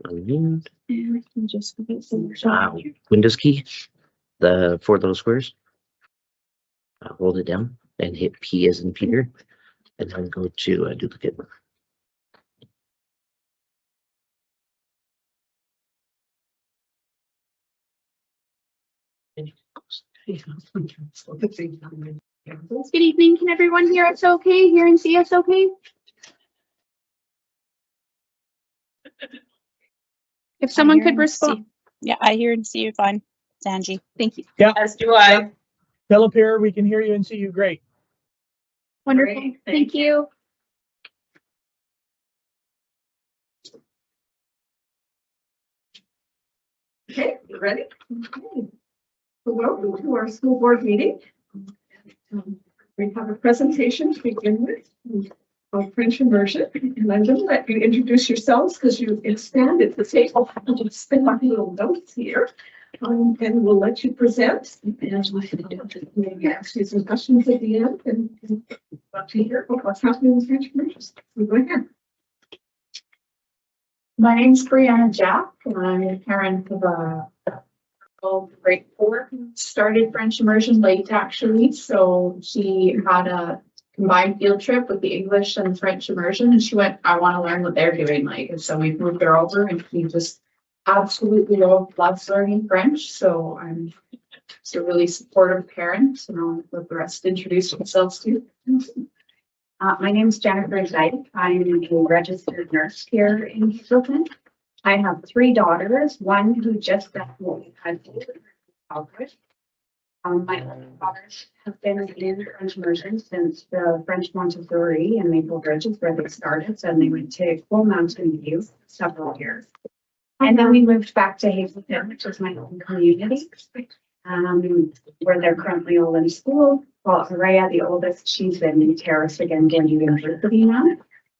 And And we just Windows key, the 4 little squares. Hold it down and hit P as in Peter, and then go to duplicate. Good evening. Can everyone hear us okay? Hear and see us okay? If someone could respond. Yeah, I hear and see you fine. It's Angie. Thank you. Yeah. As do I. Philip here, we can hear you and see you great. Wonderful. Great, Thank you. Okay, you ready? Okay. So welcome to our school board meeting. We have a presentation to begin with of French immersion, and I'm going to let you introduce yourselves because you expanded the table. I'll just spin up little notes here, and we'll let you present. And maybe ask you some questions at the end, and love to hear what's happening with French immersion. So go ahead. My name's Brianna Jack, and I'm a parent of a grade 4 who started French immersion late actually. So she had a combined field trip with the English and French immersion, and she went, I want to learn what they're doing like. And so we moved her over, and she just absolutely loves learning French. So I'm just a really supportive parent, and I'll let the rest introduce themselves too. My name is Jennifer Dyke. I'm a registered nurse here in Hazelton. I have 3 daughters, one who just graduated high school. My other daughters have been in French immersion since the French Montessori in Maple Ridge is where they started, and they went to Coal Mountain View several years. And then we moved back to Hazelton, which is my home community, where they're currently all in school. Well, Araya, the oldest, she's in Terrace again, going to university now.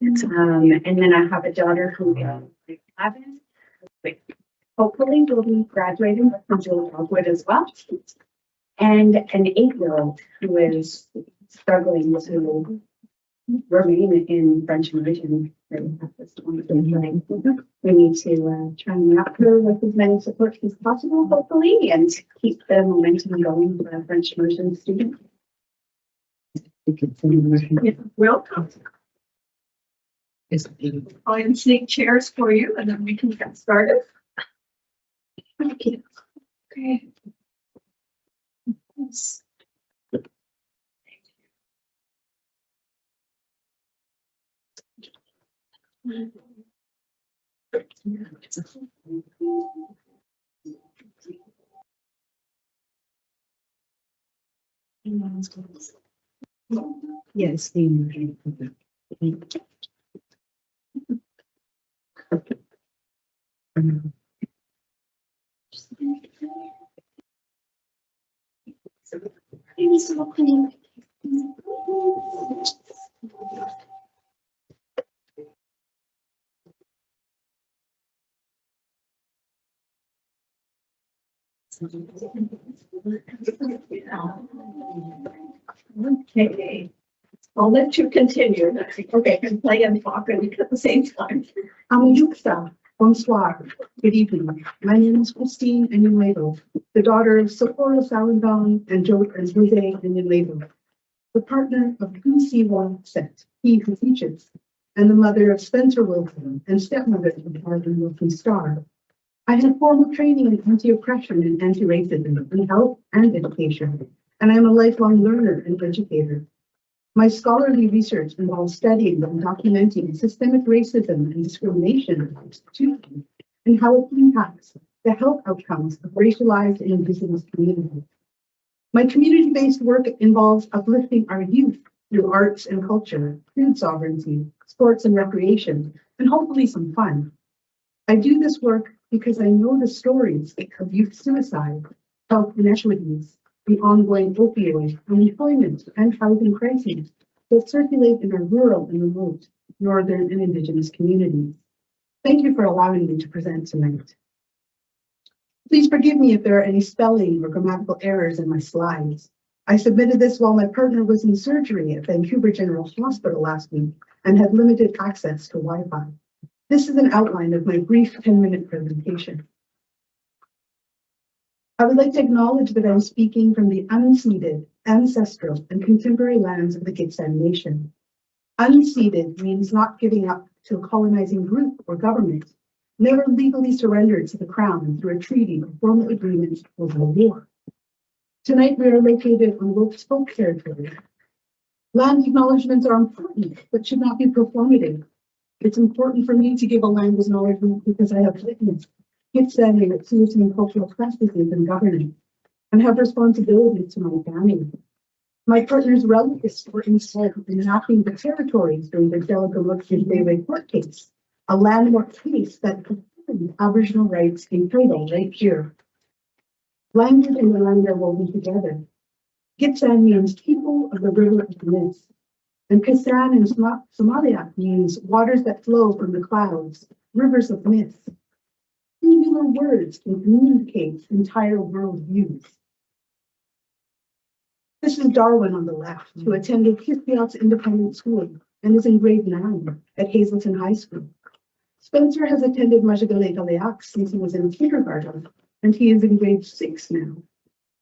And then I have a daughter who is 11. Hopefully will be graduating from Julie Dogwood as well. And an 8-year-old who is struggling to remain in French immersion. We need to try and wrap her with as many supports as possible, hopefully, and keep the momentum going for our French immersion students. Yeah, welcome. I'll sneak chairs for you, and then we can get started. Okay. Okay. Yes, Okay. I'll let you continue. Okay, and play and talk at the same time. Amayuksa, bonsoir, good evening. My name is Christine Enuedo, the daughter of Socorro Salindon and Jose Enuedo, the partner of Lucy Set, he who teaches, and the mother of Spencer Wilson and stepmother of Martin Wilson Starr. I had formal training in anti-oppression and anti-racism in health and education, and I am a lifelong learner and educator. My scholarly research involves studying and documenting systemic racism and discrimination in institutions and how it impacts the health outcomes of racialized and Indigenous communities. My community-based work involves uplifting our youth through arts and culture, food sovereignty, sports and recreation, and hopefully some fun. I do this work because I know the stories of youth suicide, health inequities, the ongoing opioid, unemployment, and housing crises that circulate in our rural and remote Northern and Indigenous communities. Thank you for allowing me to present tonight. Please forgive me if there are any spelling or grammatical errors in my slides. I submitted this while my partner was in surgery at Vancouver General Hospital last week and had limited access to Wi-Fi. This is an outline of my brief 10-minute presentation. I would like to acknowledge that I'm speaking from the unceded, ancestral, and contemporary lands of the Gitxsan Nation. Unceded means not giving up to a colonizing group or government, never legally surrendered to the Crown through a treaty or formal agreement over a war. Tonight we are located on Wolf's Folk territory. Land acknowledgements are important, but should not be performative. It's important for me to give a land acknowledgement because I have witnessed Gitxsan and Tsuut'ina cultural practices and governance, and have responsibility to my family. My partner's relatives were involved in enacting the territories during the Delgamuukw court case, a landmark case that confirmed Aboriginal rights in title right here. Language and the land are woven together. Gitxsan means people of the river of the mist, and Kasan in Somalia means waters that flow from the clouds, rivers of mist. Singular words can communicate entire world views. This is Darwin on the left, who attended Kispiots Independent School and is in grade 9 at Hazelton High School. Spencer has attended Majagalegaleak since he was in kindergarten, and he is in grade 6 now.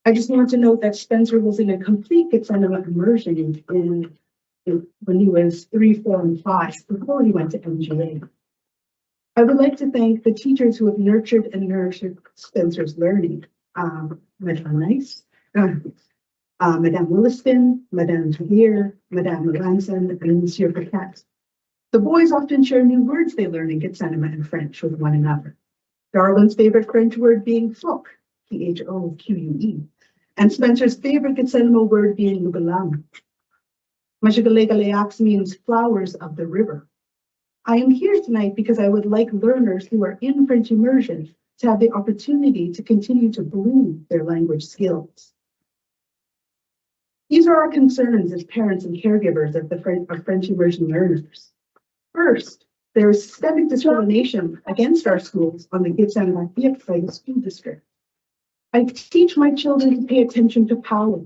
I just want to note that Spencer was in a complete Gitxsan immersion when he was 3, 4, and 5 before he went to MGA. I would like to thank the teachers who have nurtured and nourished Spencer's learning. Madame Nice, Madame Williston, Madame Tahir, Madame Ranson, and Monsieur Paquette. The boys often share new words they learn in Gitxsan and French with one another. Darwin's favorite French word being phoque, P-H-O-Q-U-E, and Spencer's favorite Gitxsan word being lugalam. Majagalegaleak means flowers of the river. I am here tonight because I would like learners who are in French immersion to have the opportunity to continue to bloom their language skills. These are our concerns as parents and caregivers of French immersion learners. First, there is systemic discrimination against our schools on the Gitxsan Lafayette by the school district. I teach my children to pay attention to power.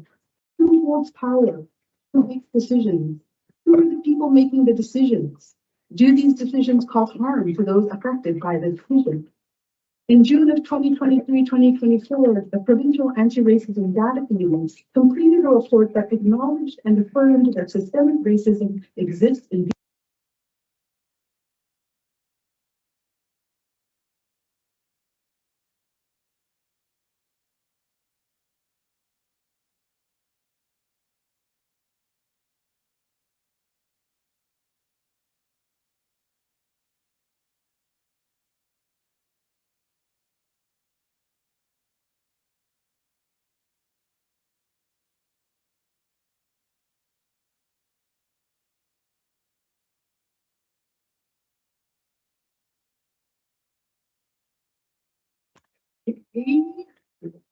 Who holds power? Who makes decisions? Who are the people making the decisions? Do these decisions cause harm to those affected by the decision? In June of 2023-2024, the Provincial Anti-Racism Data Committee completed a report that acknowledged and affirmed that systemic racism exists in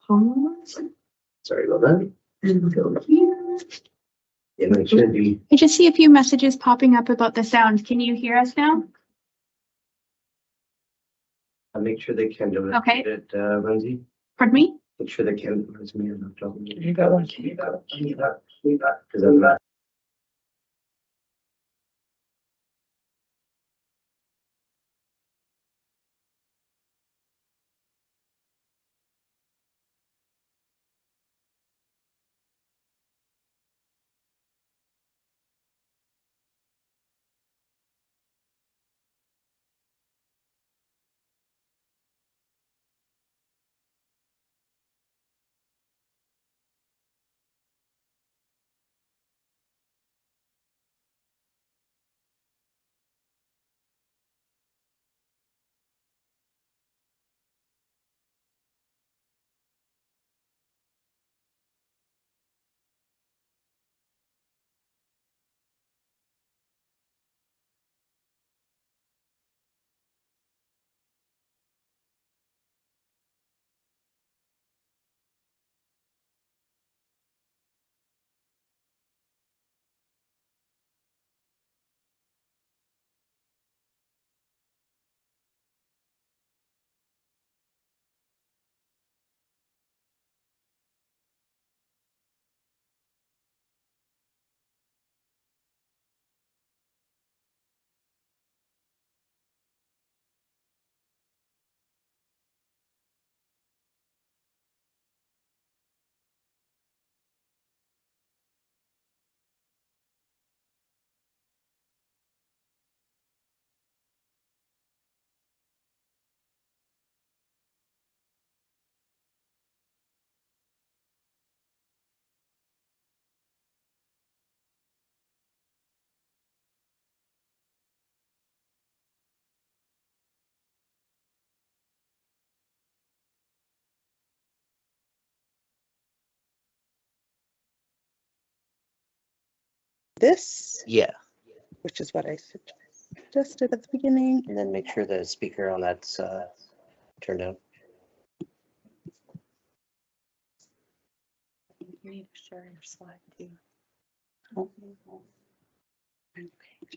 pause Sorry about that. and go here. And it should be. I just see a few messages popping up about the sound. Can you hear us now? I'll make sure they can do it. Okay. Lindsay, Pardon me? make sure they can. It's me. I'm not talking. You got one. Because I'm not. this, Yeah, which is what I suggested at the beginning. and then make sure the speaker on that's turned on. You need to share your slide too. Okay,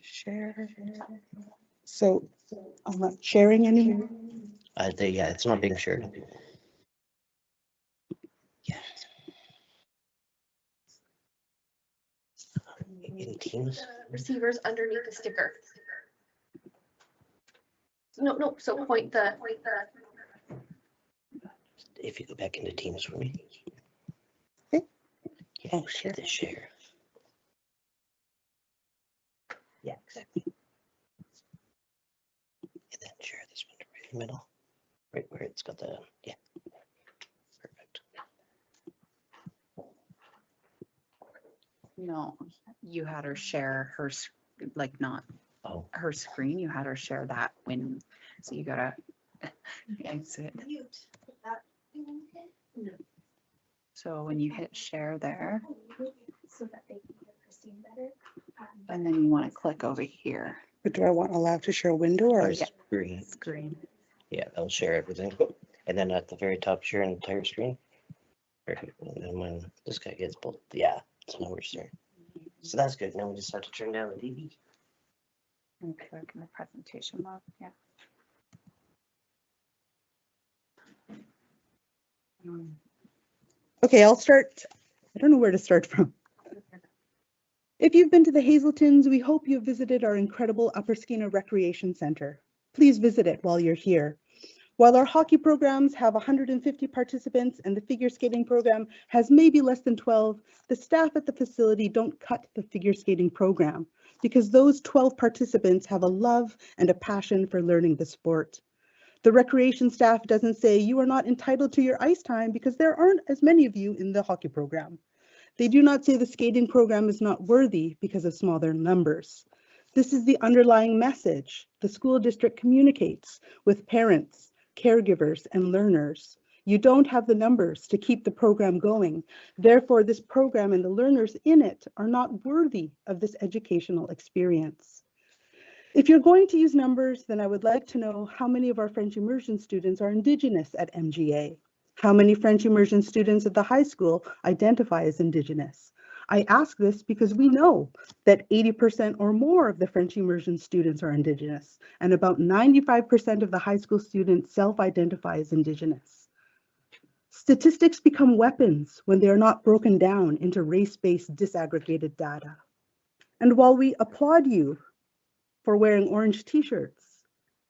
share. So I'm not sharing anymore. Yeah, it's not being shared. Yeah. In Teams. Receivers underneath the sticker. No, so point the. If you go back into Teams for me. Okay. Yeah, Oh, hit share. the share. Yeah, exactly. And then share this one right in the middle, right where it's got the, yeah. Perfect. No, you had her share her, like not Oh, her screen, you had her share that when, so you gotta exit. So when you hit share there, So that they can hear Christine better. and then you want to click over here, But do I want allowed to share window or? our screen. screen. Yeah, that'll share everything. And then at the very top, share an entire screen. Perfect. And then when this guy gets both, yeah, so now we're sharing. So that's good. Now we just have to turn down the TV. And click in the presentation mode, yeah. Okay, I'll start. I don't know where to start from. If you've been to the Hazeltons, we hope you've visited our incredible Upper Skeena Recreation Center. Please visit it while you're here. While our hockey programs have 150 participants and the figure skating program has maybe less than 12, the staff at the facility don't cut the figure skating program because those 12 participants have a love and a passion for learning the sport. The recreation staff doesn't say you are not entitled to your ice time because there aren't as many of you in the hockey program. They do not say the skating program is not worthy because of smaller numbers. This is the underlying message the school district communicates with parents, caregivers, and learners. You don't have the numbers to keep the program going. Therefore, this program and the learners in it are not worthy of this educational experience. If you're going to use numbers, then I would like to know how many of our French immersion students are Indigenous at MGA. How many French immersion students at the high school identify as Indigenous? I ask this because we know that 80% or more of the French immersion students are Indigenous, and about 95% of the high school students self-identify as Indigenous. Statistics become weapons when they are not broken down into race-based disaggregated data. And while we applaud you for wearing orange t-shirts,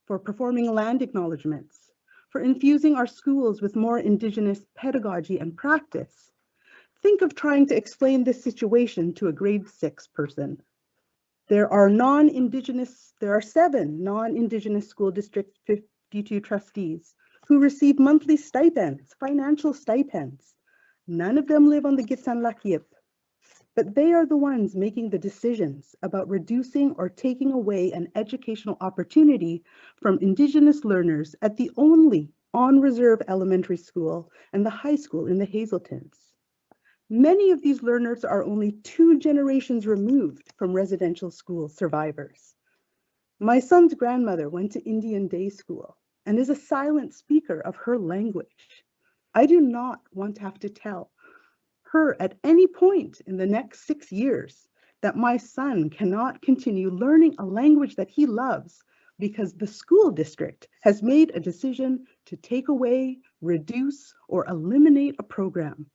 for performing land acknowledgements, for infusing our schools with more Indigenous pedagogy and practice, think of trying to explain this situation to a grade 6 person. There are 7 non-Indigenous school district 52 trustees who receive monthly stipends, financial stipends. None of them live on the Gitsan Lakip, but they are the ones making the decisions about reducing or taking away an educational opportunity from Indigenous learners at the only on-reserve elementary school and the high school in the Hazeltons. Many of these learners are only 2 generations removed from residential school survivors. My son's grandmother went to Indian day school and is a silent speaker of her language. I do not want to have to tell her at any point in the next 6 years that my son cannot continue learning a language that he loves because the school district has made a decision to take away, reduce, or eliminate a program.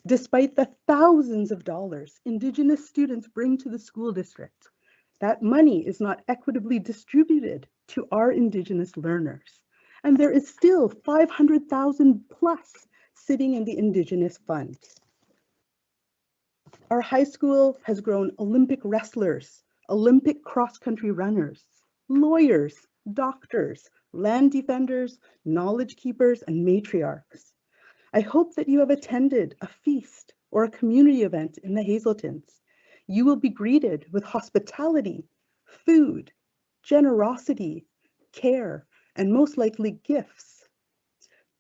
Despite the thousands of dollars Indigenous students bring to the school district, that money is not equitably distributed to our Indigenous learners. And there is still $500,000 plus sitting in the Indigenous fund. Our high school has grown Olympic wrestlers, Olympic cross-country runners, lawyers, doctors, land defenders, knowledge keepers, and matriarchs. I hope that you have attended a feast or a community event in the Hazeltons. You will be greeted with hospitality, food, generosity, care, and most likely gifts.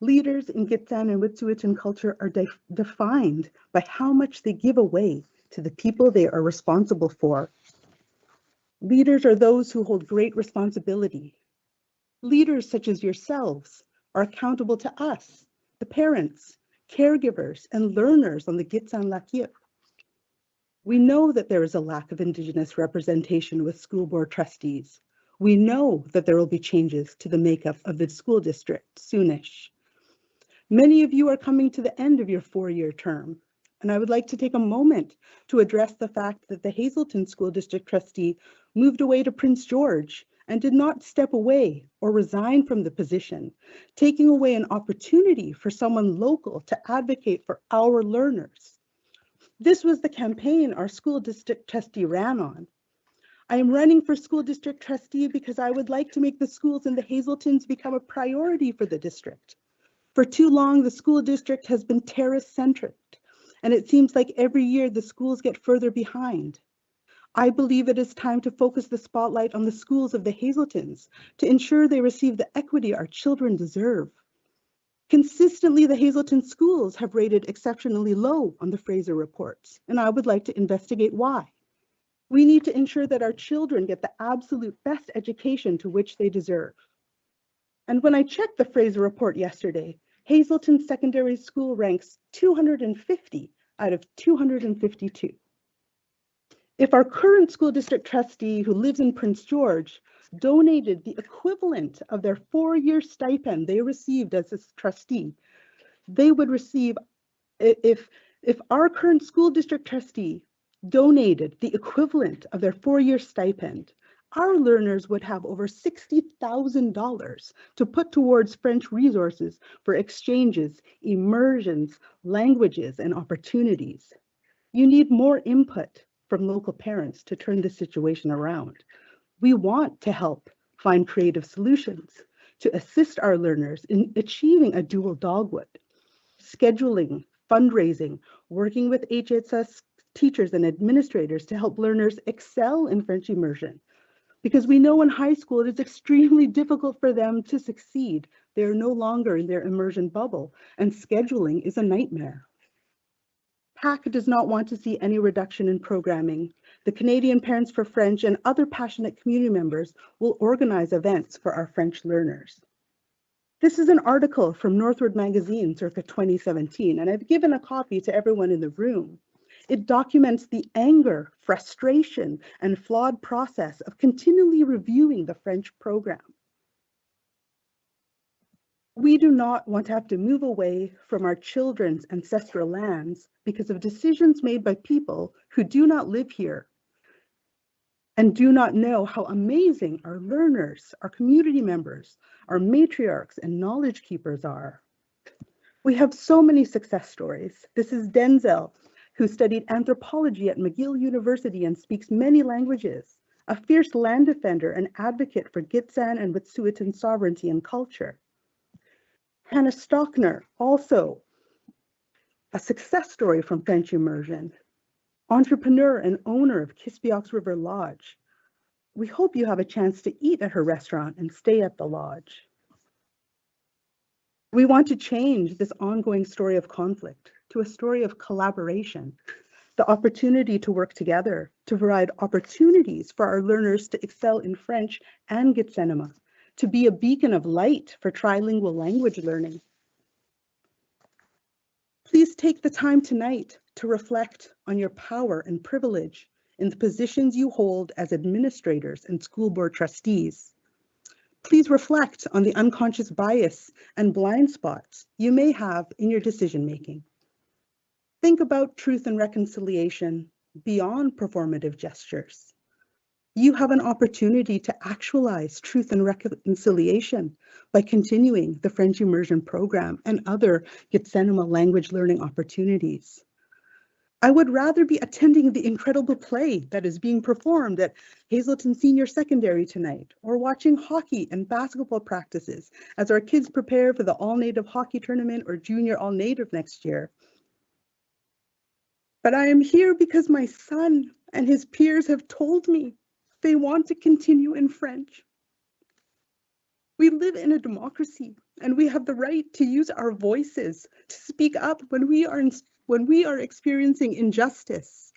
Leaders in Gitsan and Wet'suwet'en culture are defined by how much they give away to the people they are responsible for. Leaders are those who hold great responsibility. Leaders such as yourselves are accountable to us, the parents, caregivers, and learners on the Gitxsan Lakip. We know that there is a lack of Indigenous representation with school board trustees. We know that there will be changes to the makeup of the school district soonish. Many of you are coming to the end of your 4-year term, and I would like to take a moment to address the fact that the Hazelton School District trustee moved away to Prince George and did not step away or resign from the position, taking away an opportunity for someone local to advocate for our learners. This was the campaign our school district trustee ran on. I am running for school district trustee because I would like to make the schools in the Hazeltons become a priority for the district. For too long, the school district has been terrace-centric, and it seems like every year the schools get further behind. I believe it is time to focus the spotlight on the schools of the Hazeltons to ensure they receive the equity our children deserve. Consistently, the Hazelton schools have rated exceptionally low on the Fraser reports, and I would like to investigate why. We need to ensure that our children get the absolute best education to which they deserve. And when I checked the Fraser report yesterday, Hazelton Secondary School ranks 250 out of 252. If our current school district trustee who lives in Prince George donated the equivalent of their 4-year stipend they received as a trustee, they would receive, if our current school district trustee donated the equivalent of their 4-year stipend, our learners would have over $60,000 to put towards French resources for exchanges, immersions, languages, and opportunities. You need more input from local parents to turn this situation around. We want to help find creative solutions to assist our learners in achieving a dual dogwood, scheduling, fundraising, working with HSS teachers and administrators to help learners excel in French immersion. Because we know in high school it is extremely difficult for them to succeed. They are no longer in their immersion bubble, and scheduling is a nightmare. PAC does not want to see any reduction in programming. The Canadian Parents for French and other passionate community members will organize events for our French learners. This is an article from Northward Magazine circa 2017, and I've given a copy to everyone in the room. It documents the anger, frustration, and flawed process of continually reviewing the French program. We do not want to have to move away from our children's ancestral lands because of decisions made by people who do not live here and do not know how amazing our learners, our community members, our matriarchs, and knowledge keepers are. We have so many success stories. This is Denzel, who studied anthropology at McGill University and speaks many languages, a fierce land defender and advocate for Gitxsan and Wet'suwet'en sovereignty and culture. Hannah Stockner, also a success story from French immersion, entrepreneur and owner of Kispiox River Lodge. We hope you have a chance to eat at her restaurant and stay at the lodge. We want to change this ongoing story of conflict to a story of collaboration, the opportunity to work together to provide opportunities for our learners to excel in French and Gitxsanima, to be a beacon of light for trilingual language learning. Please take the time tonight to reflect on your power and privilege in the positions you hold as administrators and school board trustees. Please reflect on the unconscious bias and blind spots you may have in your decision-making. Think about truth and reconciliation beyond performative gestures. You have an opportunity to actualize truth and reconciliation by continuing the French immersion program and other Gitxsanima language learning opportunities. I would rather be attending the incredible play that is being performed at Hazelton Senior Secondary tonight, or watching hockey and basketball practices as our kids prepare for the All-Native Hockey Tournament or Junior All-Native next year. But I am here because my son and his peers have told me they want to continue in French. We live in a democracy, and we have the right to use our voices to speak up when we are experiencing injustice.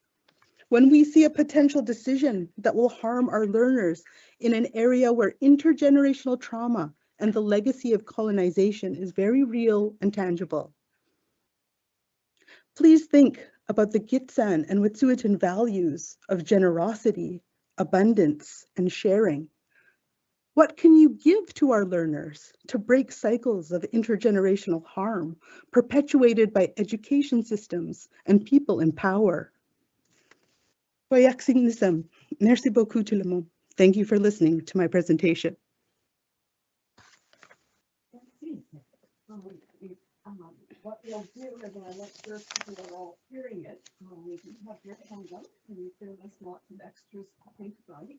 When we see a potential decision that will harm our learners in an area where intergenerational trauma and the legacy of colonization is very real and tangible. Please think about the Gitxsan and Wet'suwet'en values of generosity, abundance, and sharing. What can you give to our learners to break cycles of intergenerational harm perpetuated by education systems and people in power? Merci beaucoup tout le monde. Thank you for listening to my presentation. What we'll do is I'll let sure people are all hearing it. We can have your hands up and you give us lots of extras to think about.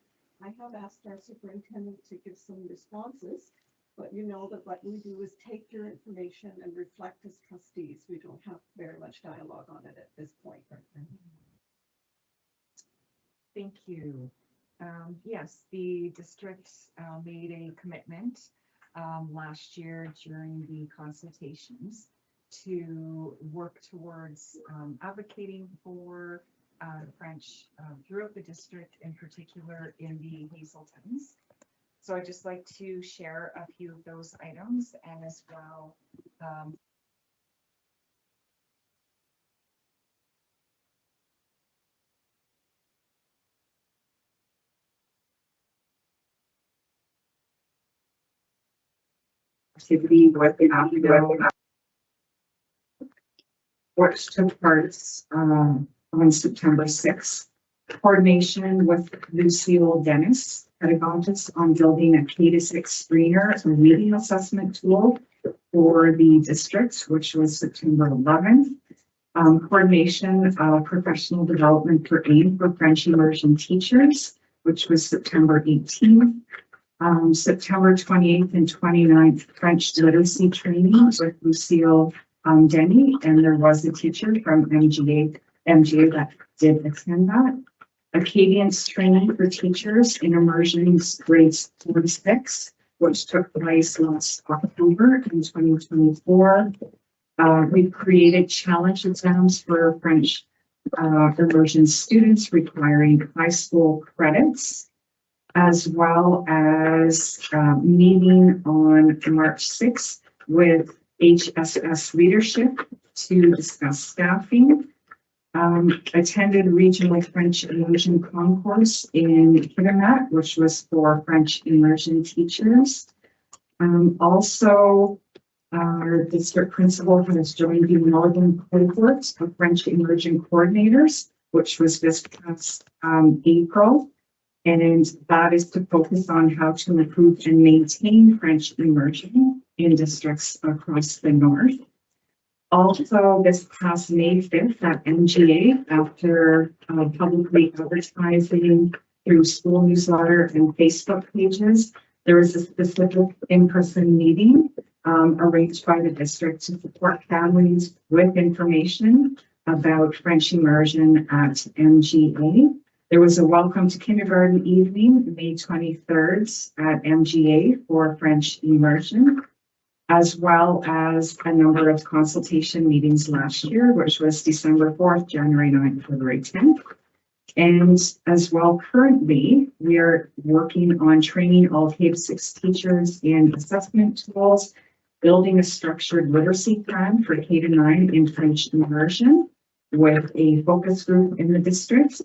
I have asked our superintendent to give some responses, but you know that what we do is take your information and reflect as trustees. We don't have very much dialogue on it at this point. Thank you. Yes, the district made a commitment last year during the consultations to work towards advocating for French throughout the district, in particular in the Hazeltons. So I'd just like to share a few of those items, and as well activity with the which took place on September 6th. Coordination with Lucille Dennis, pedagogist, on building a K-6 screener and reading assessment tool for the district, which was September 11th. Coordination of professional development for AIM for French immersion teachers, which was September 18th. September 28th and 29th, French literacy training with Lucille Denny, and there was a teacher from MGA that did attend that. Acadians training for teachers in immersions grades 4 to 6, which took place last October in 2024. We created challenge exams for French immersion students requiring high school credits, as well as meeting on March 6th with HSS leadership to discuss staffing. Attended regional French immersion concourse in Kitimat, which was for French immersion teachers. Also, our district principal has joined the Northern cohort of French immersion coordinators, which was this past April. And that is to focus on how to improve and maintain French immersion in districts across the north. Also, this past May 5th at MGA, after publicly advertising through school newsletter and Facebook pages, there was a specific in-person meeting arranged by the district to support families with information about French immersion at MGA. There was a welcome to kindergarten evening, May 23rd at MGA for French immersion, as well as a number of consultation meetings last year, which was December 4th, January 9th, February 10th. And as well, currently, we are working on training all K-6 teachers in assessment tools, building a structured literacy plan for K-9 in French immersion with a focus group in the district.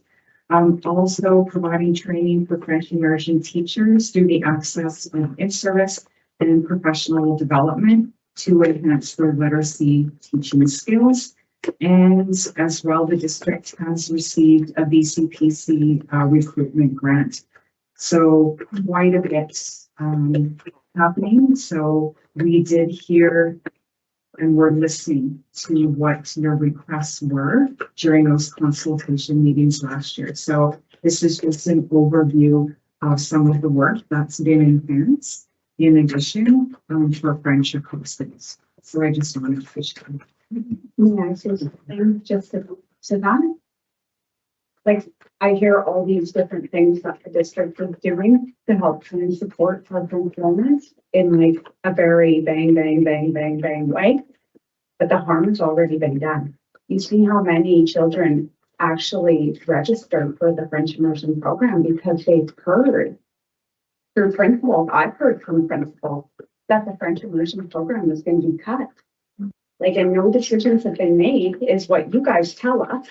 Also providing training for French immersion teachers through the access of in-service and professional development to enhance their literacy teaching skills. And as well, the district has received a VCPC recruitment grant. So quite a bit happening. So we did hear and we're listening to what your requests were during those consultation meetings last year. So this is just an overview of some of the work that's been enhanced in addition for French acoustics. So I just wanted to fish them. Yeah, so just to that, like I hear all these different things that the district is doing to help and support children's learners in like a very bang, bang, bang, bang, bang way. But the harm has already been done. You see how many children actually registered for the French immersion program because they've heard through principals, I've heard from principals that the French immersion program is going to be cut. Like, and no decisions have been made is what you guys tell us.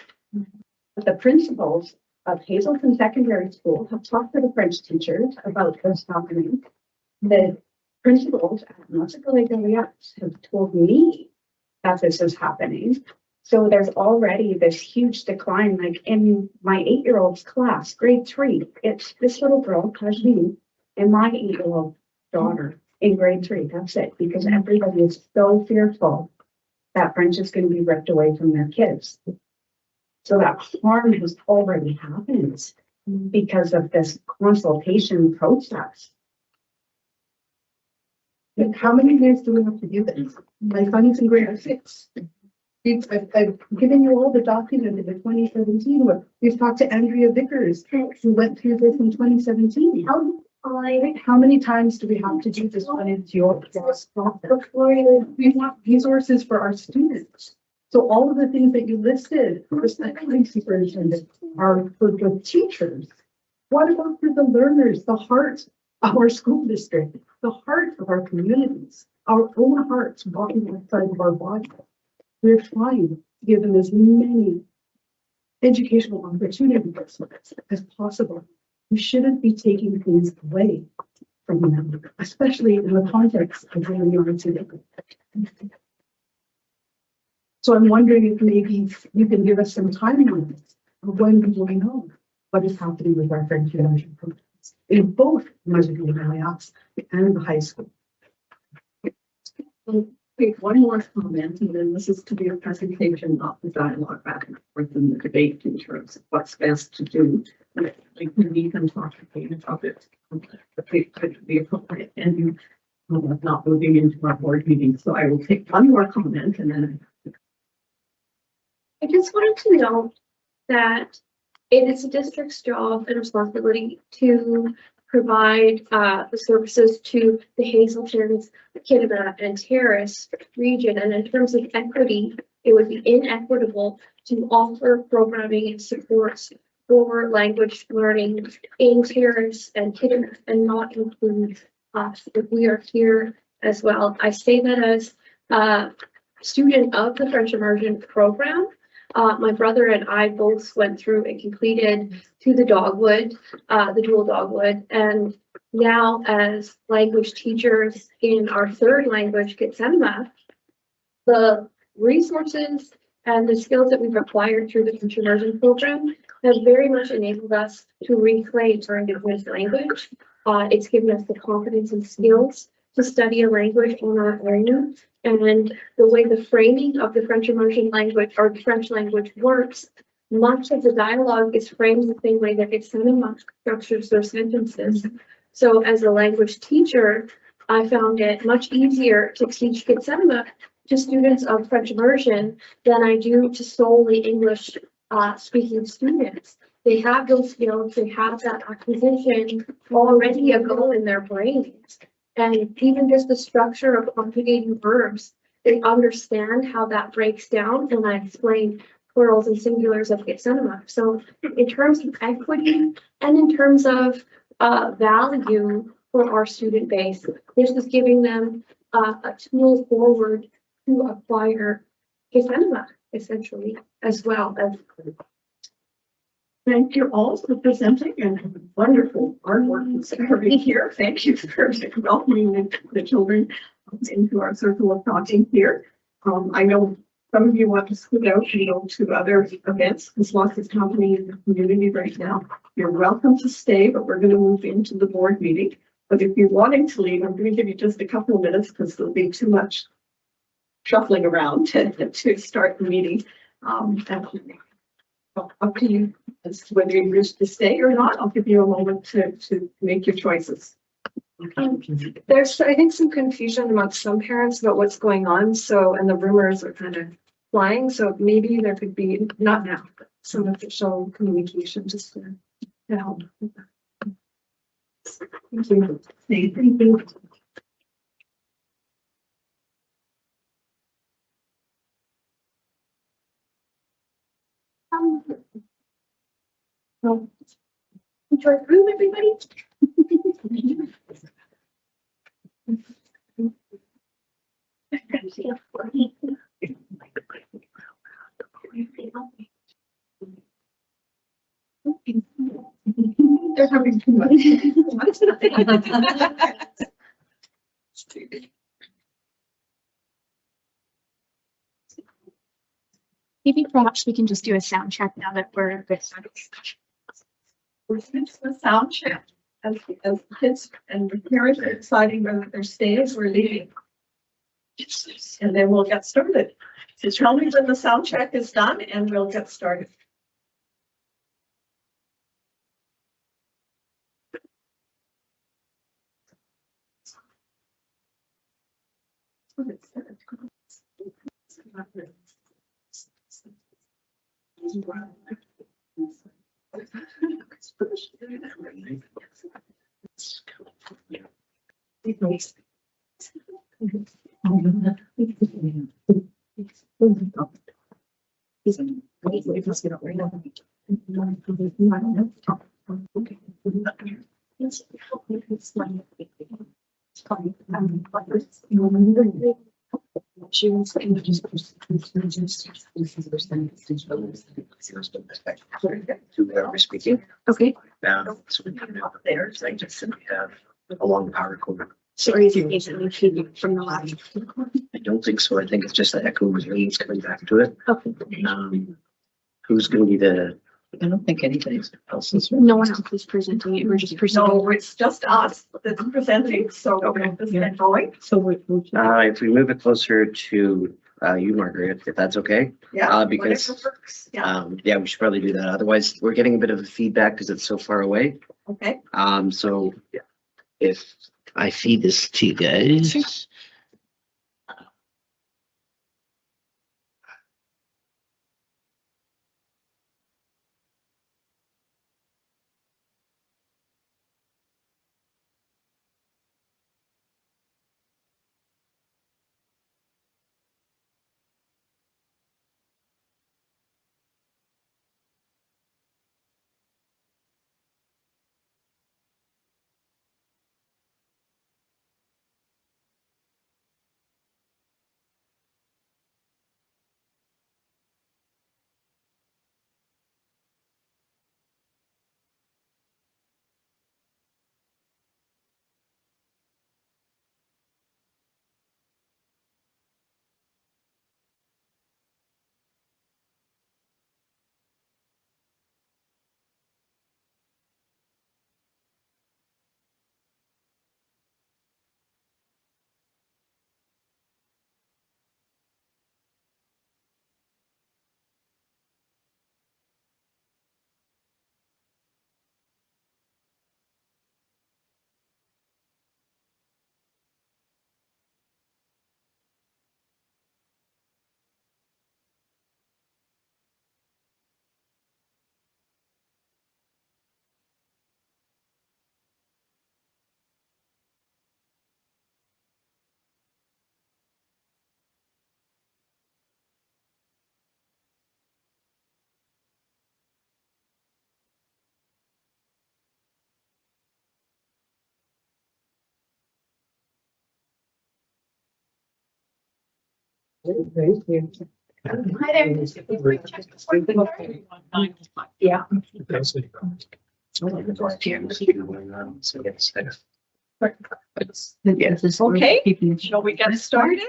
But the principals of Hazelton Secondary School have talked to the French teachers about this happening. The principals at Massacre have told me that this is happening. So there's already this huge decline, like in my 8-year-old's class, grade 3, it's this little girl, Kajmin, and my 8-year-old daughter in grade 3. That's it, because everybody is so fearful that French is going to be ripped away from their kids. So that harm has already happened because of this consultation process. And how many years do we have to do this? My son's in grade 6. I've given you all the documents in 2017. We've talked to Andrea Vickers, who went through this in 2017. How many times do we have to do this when it's your process? We want resources for our students. So all of the things that you listed, especially superintendent, are for the teachers. What about for the learners, the heart of our school district, the heart of our communities, our own hearts walking outside of our body? We're trying to give them as many educational opportunities as possible. We shouldn't be taking things away from them, especially in the context of where we are today. So I'm wondering if maybe you can give us some timelines of when we will know what is happening with our French immersion programs in both Massacre and the high school. Make one more comment, and then this is to be a presentation, not the dialogue back and forth in the debate in terms of what's best to do. Like we can talk about it, could be appropriate, and you not moving into our board meeting. So I will take one more comment, and then I just wanted to note that it is the district's job and responsibility to provide the services to the Hazeltons, Kitimat, and Terrace region. And in terms of equity, it would be inequitable to offer programming and supports for language learning in Terrace and Kitimat and not include us if we are here as well. I say that as a student of the French immersion program. My brother and I both went through and completed to the Dogwood, the dual Dogwood, and now as language teachers in our third language, Gitsenma, the resources and the skills that we've acquired through the French immersion program have very much enabled us to reclaim our Indigenous language. It's given us the confidence and skills to study a language on our own. And the way the framing of the French immersion language or French language works, much of the dialogue is framed the same way that Gitsenma structures their sentences. So as a language teacher, I found it much easier to teach Gitsenma to students of French immersion than I do to solely English speaking students. They have those skills, they have that acquisition already ago in their brains. And even just the structure of conjugating verbs, they understand how that breaks down. And I explain plurals and singulars of Gitsenma. So in terms of equity and in terms of value for our student base, this is giving them a tool forward to acquire Gitsenma essentially as well as. thank you all for presenting and wonderful artwork that's occurring here. Thank you for welcoming the children into our circle of talking here. I know some of you want to scoot out and go to other events. There's lots of happening in the community right now. You're welcome to stay, but we're going to move into the board meeting. But if you're wanting to leave, I'm going to give you just a couple of minutes because there'll be too much shuffling around to start the meeting. Up to you as to whether you wish to stay or not. I'll give you a moment to make your choices. There's, I think, some confusion amongst some parents about what's going on. So, and the rumors are kind of flying. So maybe there could be, not now, but some official communication just to help with that. Thank you. Thank you. Enjoy the room, everybody. They're having too much. Maybe perhaps we can just do a sound check now that we're a bit started. We're finished with sound check. As kids and the parents are deciding whether they're staying or leaving. And then we'll get started. So tell me when the sound check is done and we'll get started. Speaking. Okay. So we can have there, so I just simply have a long power cord. Sorry, is it feedback from the last? I don't think so. I think it's just the echo waves coming back to it. Okay. Who's going to be the? I don't think anybody else is. No one else is presenting it. We're just presenting. No, it's just us that's presenting, so we'll just get going. If we move it closer to you, Margaret, if that's okay. Yeah. Because whatever works. Yeah, yeah, we should probably do that. Otherwise, we're getting a bit of feedback because it's so far away. okay. So if I feed this to you guys. Hi there. Yeah. Yes. Okay, shall we get started?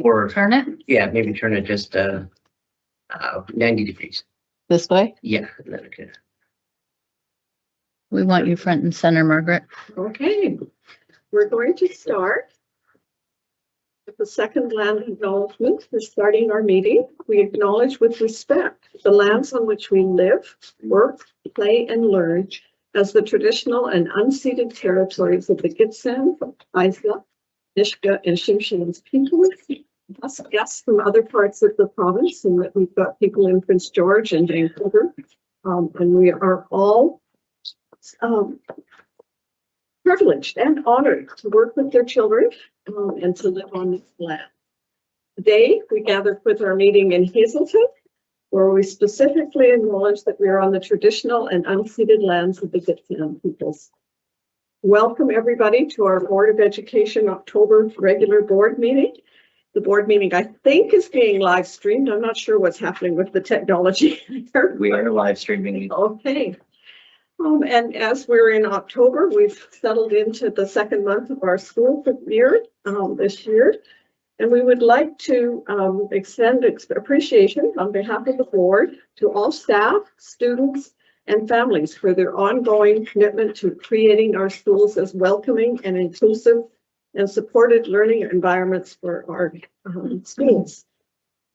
Or Turn it yeah, maybe turn it just 90 degrees. this way. Yeah. And then okay. We want you front and center, Margaret. Okay, we're going to start with the second land acknowledgement. We're starting our meeting. We acknowledge with respect the lands on which we live, work, play, and learn as the traditional and unceded territories of the Gitxsan, Haisla, Nisga'a, and Tsimshian's peoples. Plus guests from other parts of the province, and that we've got people in Prince George and Vancouver. And we are all privileged and honored to work with their children and to live on this land. Today, we gather with our meeting in Hazelton, where we specifically acknowledge that we are on the traditional and unceded lands of the Gitxsan peoples. Welcome, everybody, to our Board of Education October regular board meeting. The board meeting, I think, is being live streamed. I'm not sure what's happening with the technology. We are live streaming. Okay. And as we're in October, we've settled into the second month of our school year this year. And we would like to extend appreciation on behalf of the board to all staff, students, and families for their ongoing commitment to creating our schools as welcoming and inclusive and supported learning environments for our schools.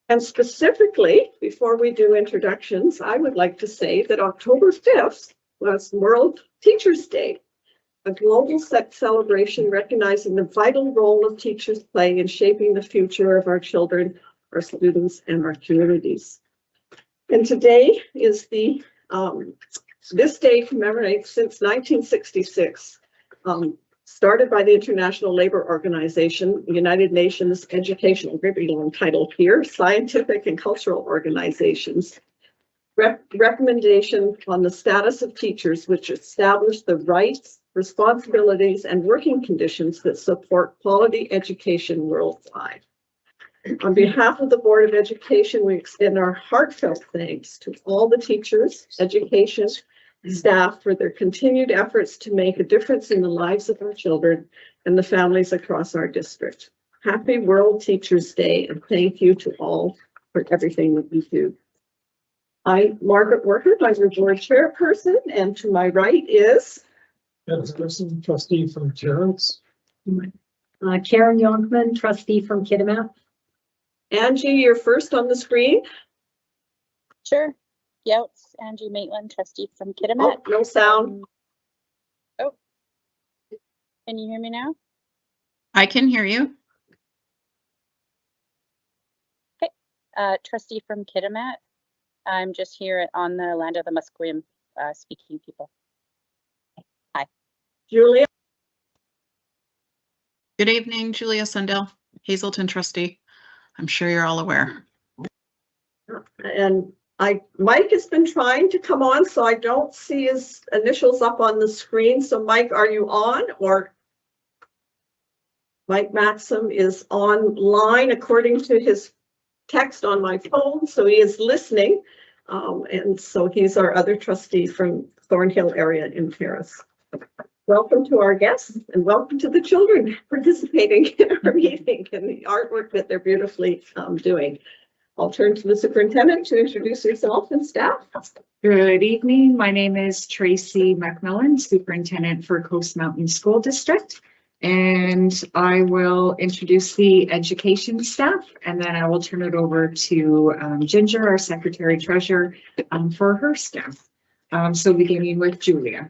And specifically, before we do introductions, I would like to say that October 5th was World Teachers' Day, a global celebration recognizing the vital role of teachers play in shaping the future of our children, our students, and our communities. And today is this day commemorates since 1966, started by the International Labor Organization, United Nations Educational, very long title here, Scientific and Cultural Organizations, recommendation on the status of teachers, which establish the rights, responsibilities, and working conditions that support quality education worldwide. On behalf of the Board of Education, we extend our heartfelt thanks to all the teachers, education, staff for their continued efforts to make a difference in the lives of our children and the families across our district. Happy World Teachers' Day, and thank you to all for everything that you do. I'm Margaret Workert, I'm your board chairperson, and to my right is Dennis Grissom, trustee from Terrence. Karen Yonkman, trustee from Kitimat. Angie, you're first on the screen. Sure. Yeah, it's Angie Maitland, trustee from Kitimat. Oh, no sound. Oh, can you hear me now? I can hear you. Okay. Trustee from Kitimat. I'm just here on the land of the Musqueam speaking people. Hi. Julia. Good evening, Julia Sundell, Hazelton trustee. I'm sure you're all aware. And Mike has been trying to come on, so I don't see his initials up on the screen. So Mike, are you on? Or Mike Maxim is online according to his text on my phone, so he is listening. And so he's our other trustee from Thornhill area in Paris. Welcome to our guests and welcome to the children participating in our meeting and the artwork that they're beautifully doing. I'll turn to the superintendent to introduce herself and staff. Good evening. My name is Tracy McMillan, superintendent for Coast Mountain School District. And I will introduce the education staff, and then I will turn it over to Ginger, our secretary treasurer, for her staff. So beginning with Julia.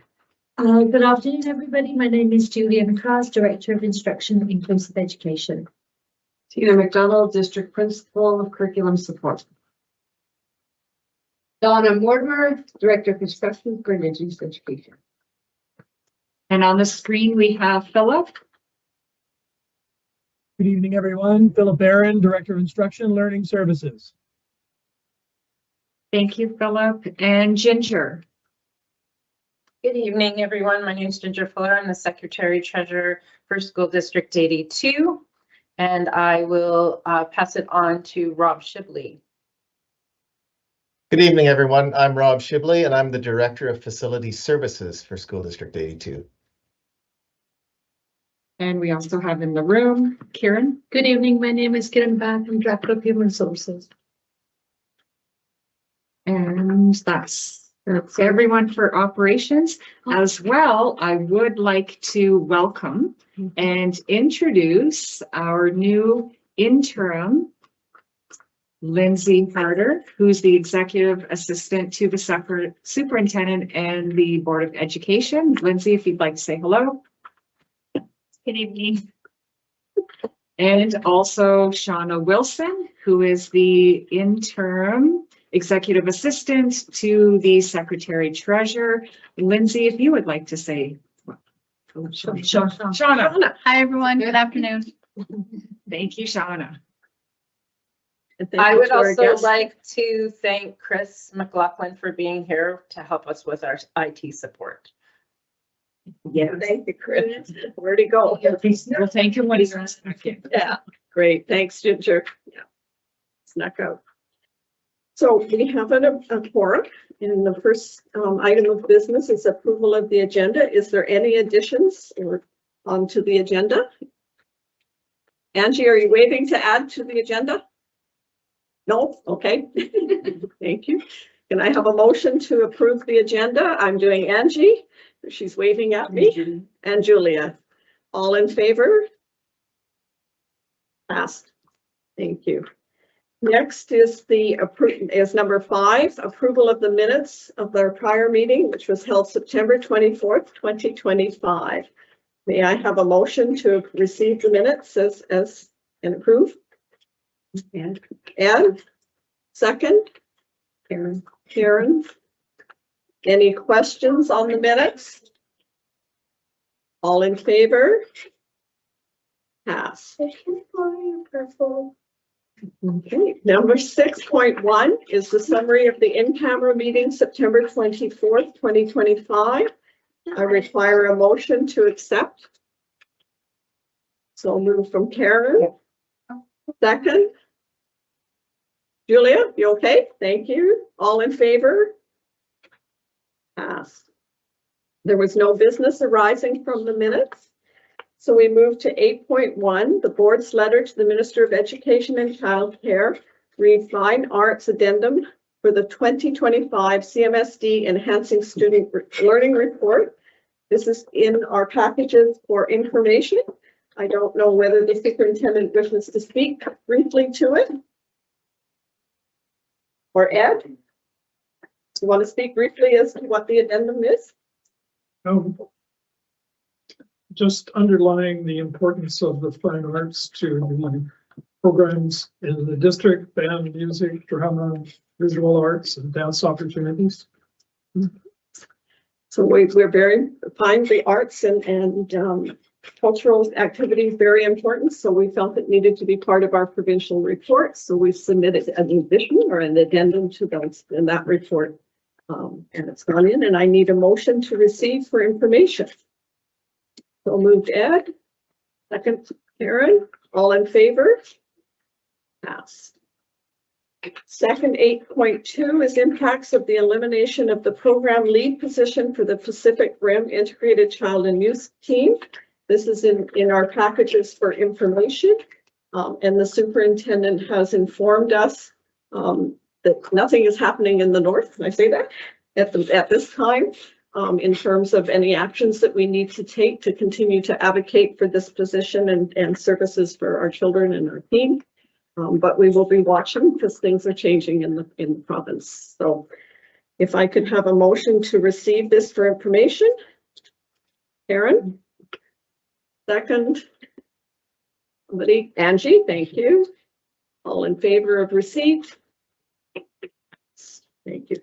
Good afternoon, everybody. My name is Julia McCars, Director of Instruction and Inclusive Education. Tina McDonald, District Principal of Curriculum Support. Donna Mortimer, Director of Instruction for Indigenous Education. And on the screen, we have Philip. Good evening, everyone. Philip Aaron, Director of Instruction Learning Services. Thank you, Philip. And Ginger. Good evening, everyone. My name is Ginger Fuller. I'm the Secretary Treasurer for School District 82, and I will pass it on to Rob Shibley. Good evening, everyone. I'm Rob Shibley, and I'm the Director of Facility Services for School District 82. And we also have in the room, Karen. Good evening. My name is Karen Bath. I'm Director of Human Resources. And that's everyone for operations. As well, I would like to welcome and introduce our new interim, Lindsay Harder, who's the Executive Assistant to the Superintendent and the Board of Education. Lindsay, if you'd like to say hello. Good evening. And also Shauna Wilson, who is the interim Executive Assistant to the Secretary Treasurer. Lindsay, if you would like to say. Shauna. Hi, everyone. Good afternoon. Thank you, Shauna. And thank I you would to our also guests. like to thank Chris McLaughlin for being here to help us with our IT support. Yeah, thank you, Chris. Where'd he go? We'll thank him when he's back in. Yeah, great. Thanks, Ginger. Yeah, snuck out. So we have a quorum, and the first item of business is approval of the agenda. Is there any additions or onto the agenda? Angie, are you waiting to add to the agenda? No? Okay. Thank you. Can I have a motion to approve the agenda? I'm doing Angie. She's waving at me. And Julia. All in favor? Passed. Thank you. Next is number 5, approval of the minutes of our prior meeting, which was held September 24th, 2025. May I have a motion to receive the minutes as and approve? And second? Karen. Any questions on the minutes? All in favor? Pass. Okay, number 6.1 is the summary of the in-camera meeting, September 24th, 2025. I require a motion to accept. So I'll move from Karen. Second. Julia, you okay? Thank you. All in favor? Pass. There was no business arising from the minutes. So we move to 8.1, the board's letter to the Minister of Education and Childcare, read Fine Arts Addendum for the 2025 CMSD Enhancing Student Learning Report. This is in our packages for information. I don't know whether the superintendent wishes to speak briefly to it. Or Ed, you want to speak briefly as to what the addendum is? Just underlying the importance of the fine arts to the programs in the district, band, music, drama, visual arts, and dance opportunities. So we're very find the arts and cultural activities very important. So we felt it needed to be part of our provincial report. So we submitted an addition or an addendum to those in that report. And it's gone in, and I need a motion to receive for information. So moved Ed. Second, Karen. All in favor? Passed. Second, 8.2 is impacts of the elimination of the program lead position for the Pacific Rim Integrated Child and Youth Team. This is in our packages for information. And the superintendent has informed us that nothing is happening in the north. Can I say that? At this time, in terms of any actions that we need to take to continue to advocate for this position and services for our children and our team. But we will be watching because things are changing in the province. So if I could have a motion to receive this for information. Karen. Second. Somebody, Angie, thank you. All in favor of receipt. Thank you.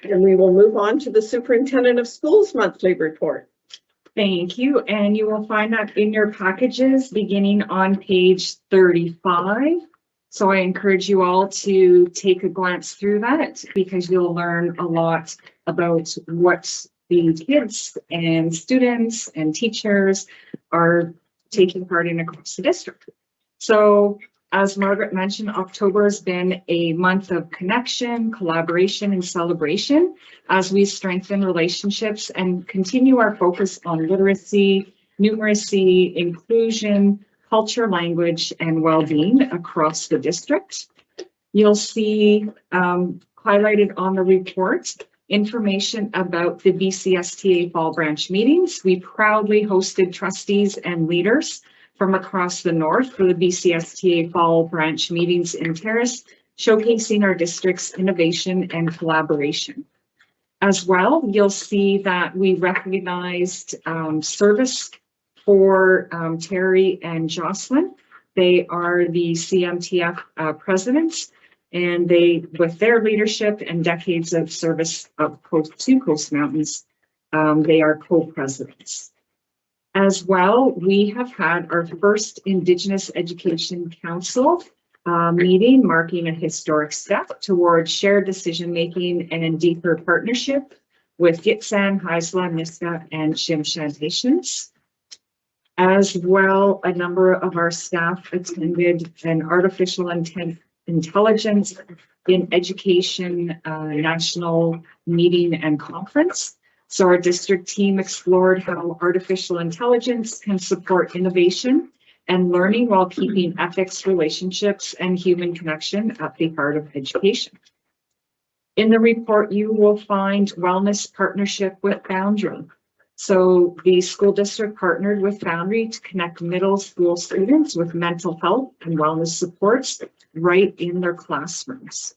And we will move on to the Superintendent of Schools monthly report. Thank you. And you will find that in your packages beginning on page 35. So I encourage you all to take a glance through that because you'll learn a lot about what the kids and students and teachers are taking part in across the district. So as Margaret mentioned, October has been a month of connection, collaboration, and celebration as we strengthen relationships and continue our focus on literacy, numeracy, inclusion, culture, language, and well-being across the district. You'll see highlighted on the report information about the BCSTA Fall Branch meetings. We proudly hosted trustees and leaders from across the north for the BCSTA Fall Branch meetings in Terrace, showcasing our district's innovation and collaboration. As well, you'll see that we recognized service for Terry and Jocelyn. They are the CMTF presidents, and they, with their leadership and decades of service of to Coast Mountains, they are co-presidents. As well, we have had our first Indigenous Education Council meeting, marking a historic step towards shared decision-making and deeper partnership with Gitxsan, Haisla, Niska, and Tsimshian Nations. As well, a number of our staff attended an artificial intelligence in education national meeting and conference. So our district team explored how artificial intelligence can support innovation and learning while keeping ethics, relationships, and human connection at the heart of education. In the report, you will find wellness partnership with Boundary. So the school district partnered with Boundary to connect middle school students with mental health and wellness supports right in their classrooms.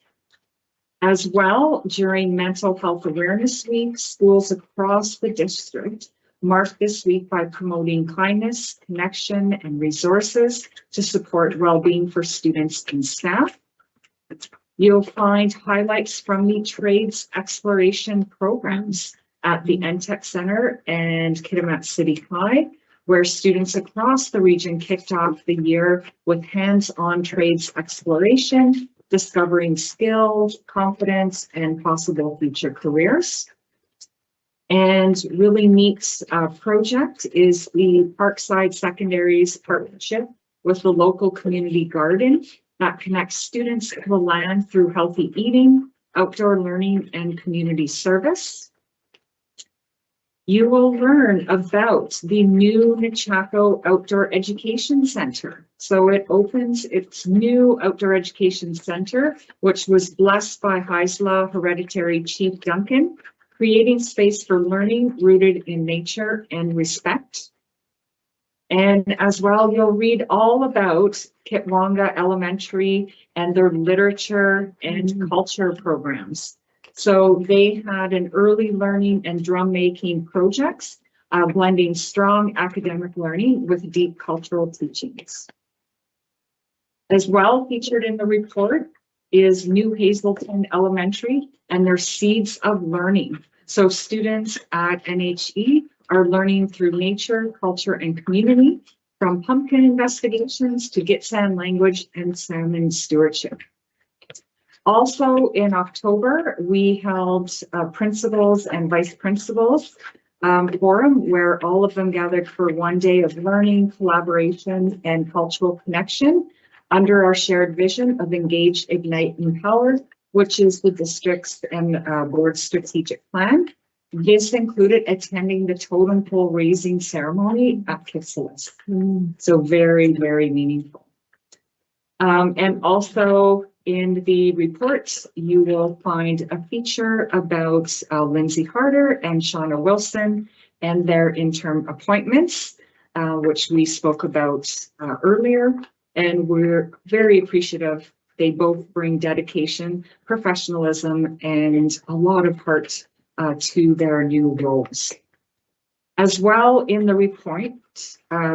As well, during Mental Health Awareness Week, schools across the district marked this week by promoting kindness, connection, and resources to support well-being for students and staff. You'll find highlights from the trades exploration programs at the NTEC Center and Kitimat City High, where students across the region kicked off the year with hands-on trades exploration, discovering skills, confidence, and possible future careers. And really neat project is the Parkside Secondary's partnership with the local community garden that connects students to the land through healthy eating, outdoor learning, and community service. You will learn about the new Nechako Outdoor Education Center. So it opens its new outdoor education center, which was blessed by Haisla Hereditary Chief Duncan, creating space for learning rooted in nature and respect. And as well, you'll read all about Kitwanga Elementary and their literature and culture programs. So they had an early learning and drum making projects, blending strong academic learning with deep cultural teachings. As well, featured in the report is New Hazelton Elementary and their Seeds of Learning. So students at NHE are learning through nature, culture, and community, from pumpkin investigations to Gitxsan language and salmon stewardship. Also in October, we held principals and vice principals forum where all of them gathered for one day of learning, collaboration, and cultural connection under our shared vision of Engage, Ignite, Empower, which is the district's and board's strategic plan. This included attending the totem pole raising ceremony at Kipsalis. So very, very meaningful. And also in the reports, you will find a feature about Lindsay Harder and Shauna Wilson and their interim appointments, which we spoke about earlier. And we're very appreciative. They both bring dedication, professionalism, and a lot of heart to their new roles. As well in the report,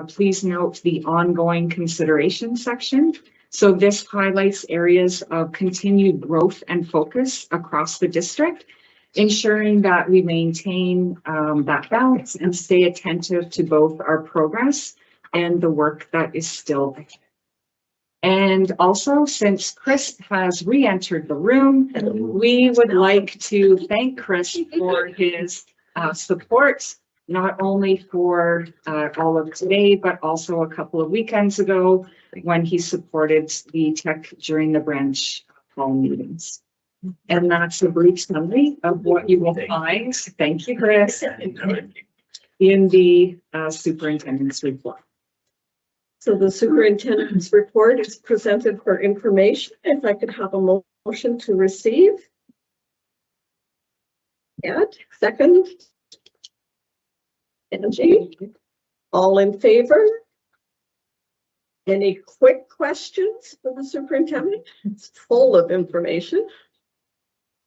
please note the ongoing consideration section. So this highlights areas of continued growth and focus across the district, ensuring that we maintain that balance and stay attentive to both our progress and the work that is still ahead. And also, since Chris has re-entered the room, we would like to thank Chris for his support, not only for all of today, but also a couple of weekends ago when he supported the tech during the branch hall meetings. And that's a brief summary of what you will find. Thank you, Chris, in the superintendent's report. So the superintendent's report is presented for information. If I could have a motion to receive. Ed, second. Angie, all in favor? Any quick questions for the superintendent? It's full of information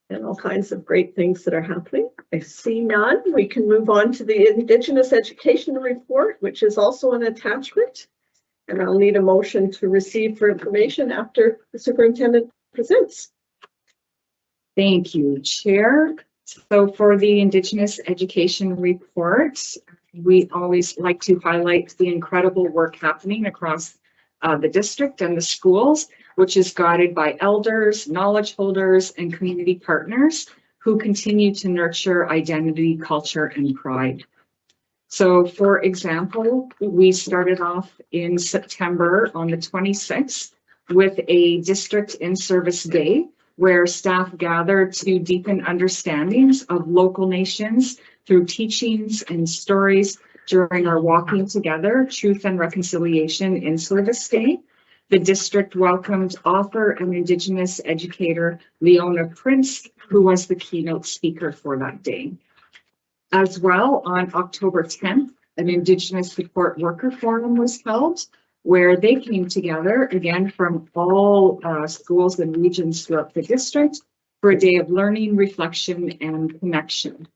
and all kinds of great things that are happening. I see none. We can move on to the Indigenous Education Report, which is also an attachment. And I'll need a motion to receive for information after the superintendent presents. Thank you, Chair. So for the Indigenous Education Report, we always like to highlight the incredible work happening across the district and the schools. which is guided by elders, knowledge holders, and community partners who continue to nurture identity, culture, and pride. So for example, we started off in September on the 26th with a district in-service day where staff gathered to deepen understandings of local nations through teachings and stories during our Walking Together Truth and Reconciliation in-service day. The district welcomed author and Indigenous educator Leona Prince, who was the keynote speaker for that day. As well, on October 10th, an Indigenous Support Worker Forum was held where they came together, again, from all schools and regions throughout the district for a day of learning, reflection, and connection.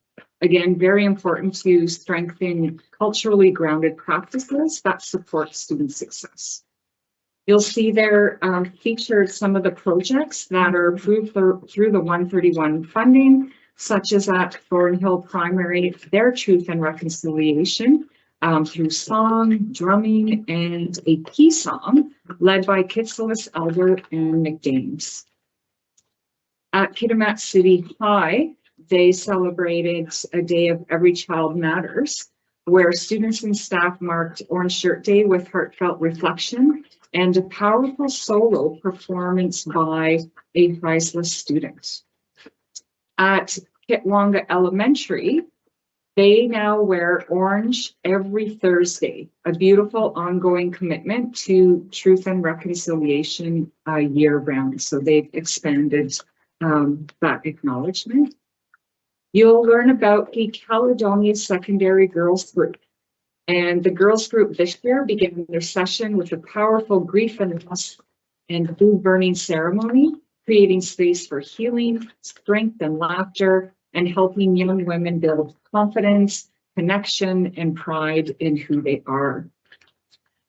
Again, very important to strengthen culturally grounded practices that support student success. You'll see there featured some of the projects that are approved through the 131 funding, such as at Thornhill Primary, their Truth and Reconciliation through song, drumming, and a peace song led by Kitsillis Elder and McDames. At Kitimat City High, they celebrated a day of Every Child Matters, where students and staff marked Orange Shirt Day with heartfelt reflection and a powerful solo performance by a priceless student. At Kitwanga Elementary, they now wear orange every Thursday, a beautiful ongoing commitment to truth and reconciliation year-round. So they've expanded that acknowledgement. You'll learn about the Caledonia Secondary Girls Group. And the girls group this year began their session with a powerful grief and loss and blue burning ceremony, creating space for healing, strength, and laughter, and helping young women build confidence, connection, and pride in who they are.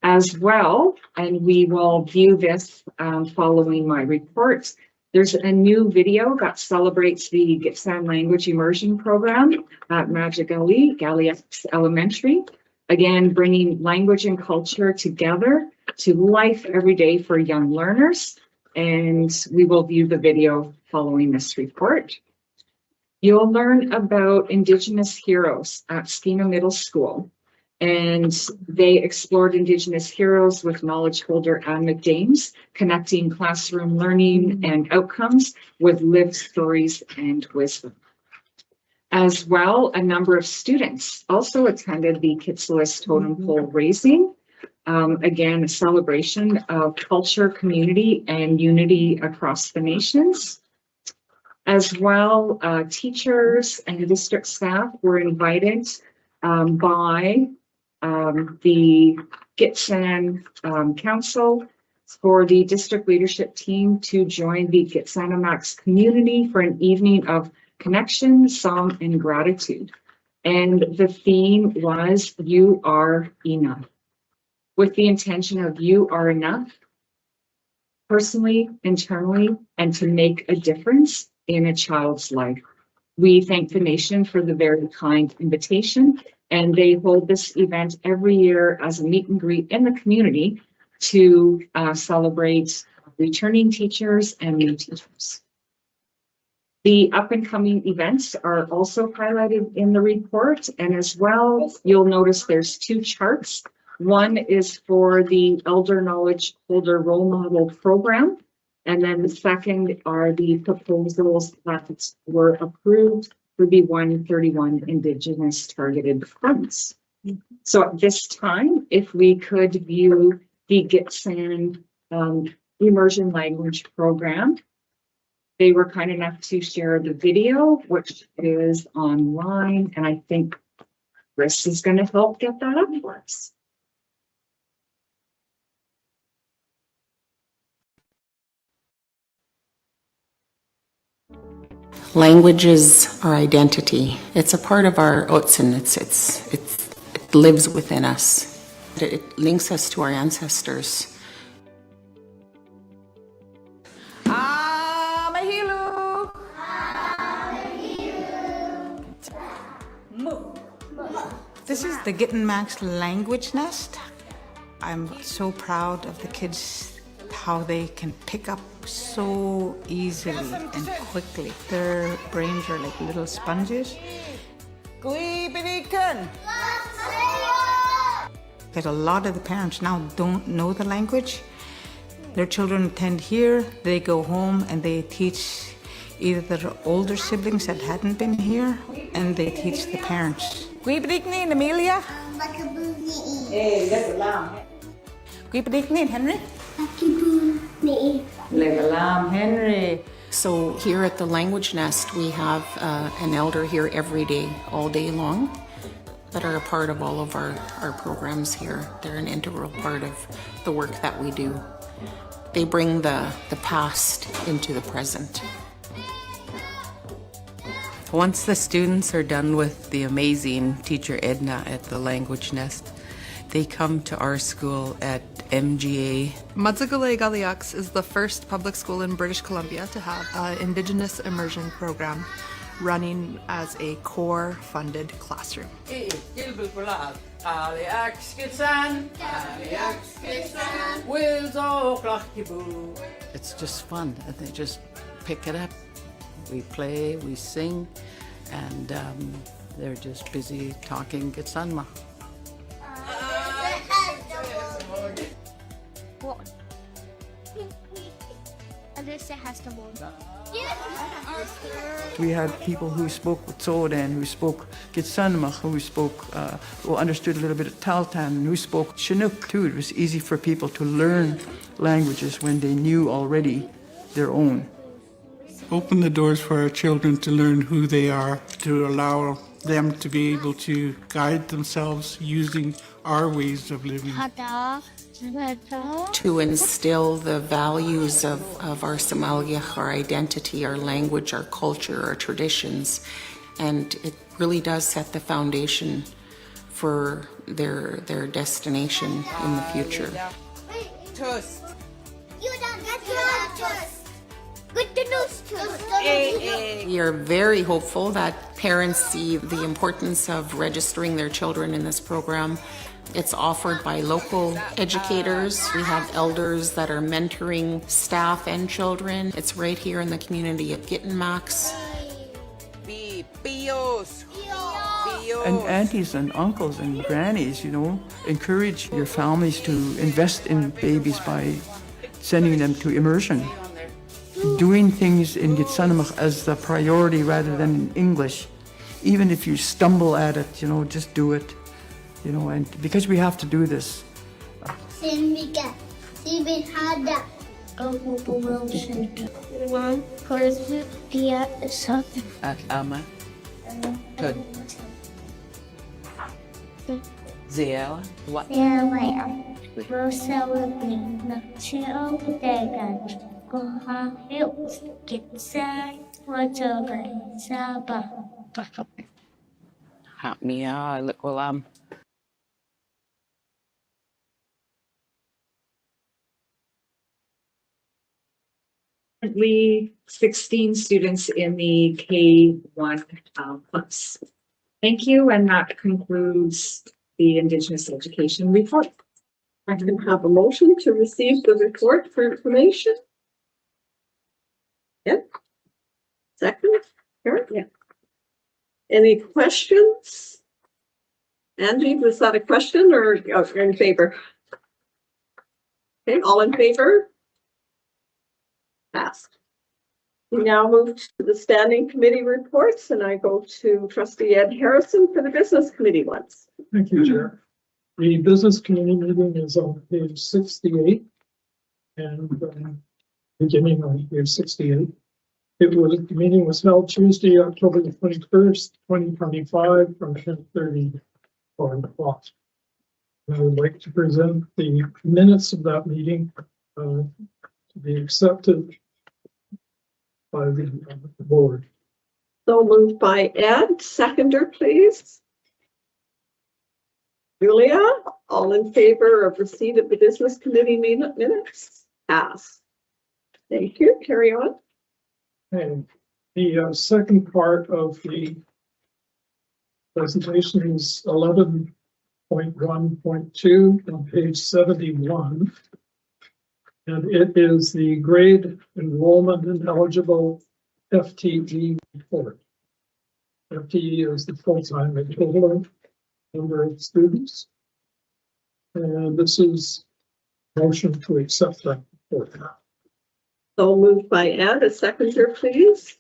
As well, and we will view this following my report, there's a new video that celebrates the Gitxsan Language Immersion Program at Magigali Elementary. Again, bringing language and culture together to life every day for young learners. And we will view the video following this report. You'll learn about Indigenous heroes at Skeena Middle School. And they explored Indigenous heroes with knowledge holder Anne McDames, connecting classroom learning and outcomes with lived stories and wisdom. As well, a number of students also attended the Kitsillis Totem Pole raising. Again, a celebration of culture, community, and unity across the nations. As well, teachers and district staff were invited by the Gitxsan Council for the district leadership team to join the Gitxsanamax community for an evening of connection, song, and gratitude. And the theme was You Are Enough, with the intention of you are enough, personally, internally, and to make a difference in a child's life. We thank the nation for the very kind invitation, and they hold this event every year as a meet and greet in the community to celebrate returning teachers and new teachers. The up and coming events are also highlighted in the report, and as well, you'll notice there's two charts. One is for the Elder Knowledge Holder Role Model Program, and then the second are the proposals that were approved for the 131 Indigenous Targeted Funds. So at this time, if we could view the Gitxsan Immersion Language Program. They were kind enough to share the video, which is online, and I think Chris is going to help get that up for us. Language is our identity. It's a part of our Otsin. It lives within us. It links us to our ancestors. This is the Gitxsan Language Nest. I'm so proud of the kids' how they can pick up so easily and quickly. Their brains are like little sponges. That a lot of the parents now don't know the language. Their children attend here, they go home and they teach either their older siblings that hadn't been here, and they teach the parents. Amelia? Henry? Henry. So here at the Language Nest, we have an elder here every day, all day long, that are a part of all of our programs here. They're an integral part of the work that we do. They bring the past into the present. Once the students are done with the amazing teacher Edna at the Language Nest, they come to our school at MGA. Matsugale Galiaks is the first public school in British Columbia to have an Indigenous immersion program running as a core funded classroom. It's just fun, and they just pick it up. We play, we sing, and they're just busy talking Gitsanma. We had people who spoke Tsoden, who spoke Gitsanmach, who understood a little bit of Tahltan, and who spoke Chinook too. It was easy for people to learn languages when they knew already their own. Open the doors for our children to learn who they are, to allow them to be able to guide themselves using our ways of living. To instill the values of our Somalia, our identity, our language, our culture, our traditions. And it really does set the foundation for their destination in the future. We are very hopeful that parents see the importance of registering their children in this program. It's offered by local educators. We have elders that are mentoring staff and children. It's right here in the community at Gittinmax. And aunties and uncles and grannies, encourage your families to invest in babies by sending them to immersion. Doing things in Gitsanmach as the priority rather than in English. Even if you stumble at it, just do it. And because we have to do this. Currently 16 students in the K1 class. Thank you, and that concludes the Indigenous Education report. I can have a motion to receive the report for information. Yep. Second, Karen? Yeah. Any questions? Angie, was that a question or you're in favor? Okay, all in favor? Passed. We now move to the standing committee reports, and I go to Trustee Ed Harrison for the business committee ones. Thank you, Chair. The business committee meeting is on page 68 and beginning on page 68. The meeting was held Tuesday, October the 21st, 2025 from 10:30 to 4 o'clock. I would like to present the minutes of that meeting to be accepted by the board. So moved by Ed, seconder, please. Julia, all in favor of receipt of the business committee minutes? Pass. Thank you. Carry on. And the second part of the presentation is 11.1.2 on page 71. And it is the grade enrollment and eligible FTE report. FTE is the full-time equivalent number of students. And this is motion to accept that report. So moved by Ed, a seconder, please.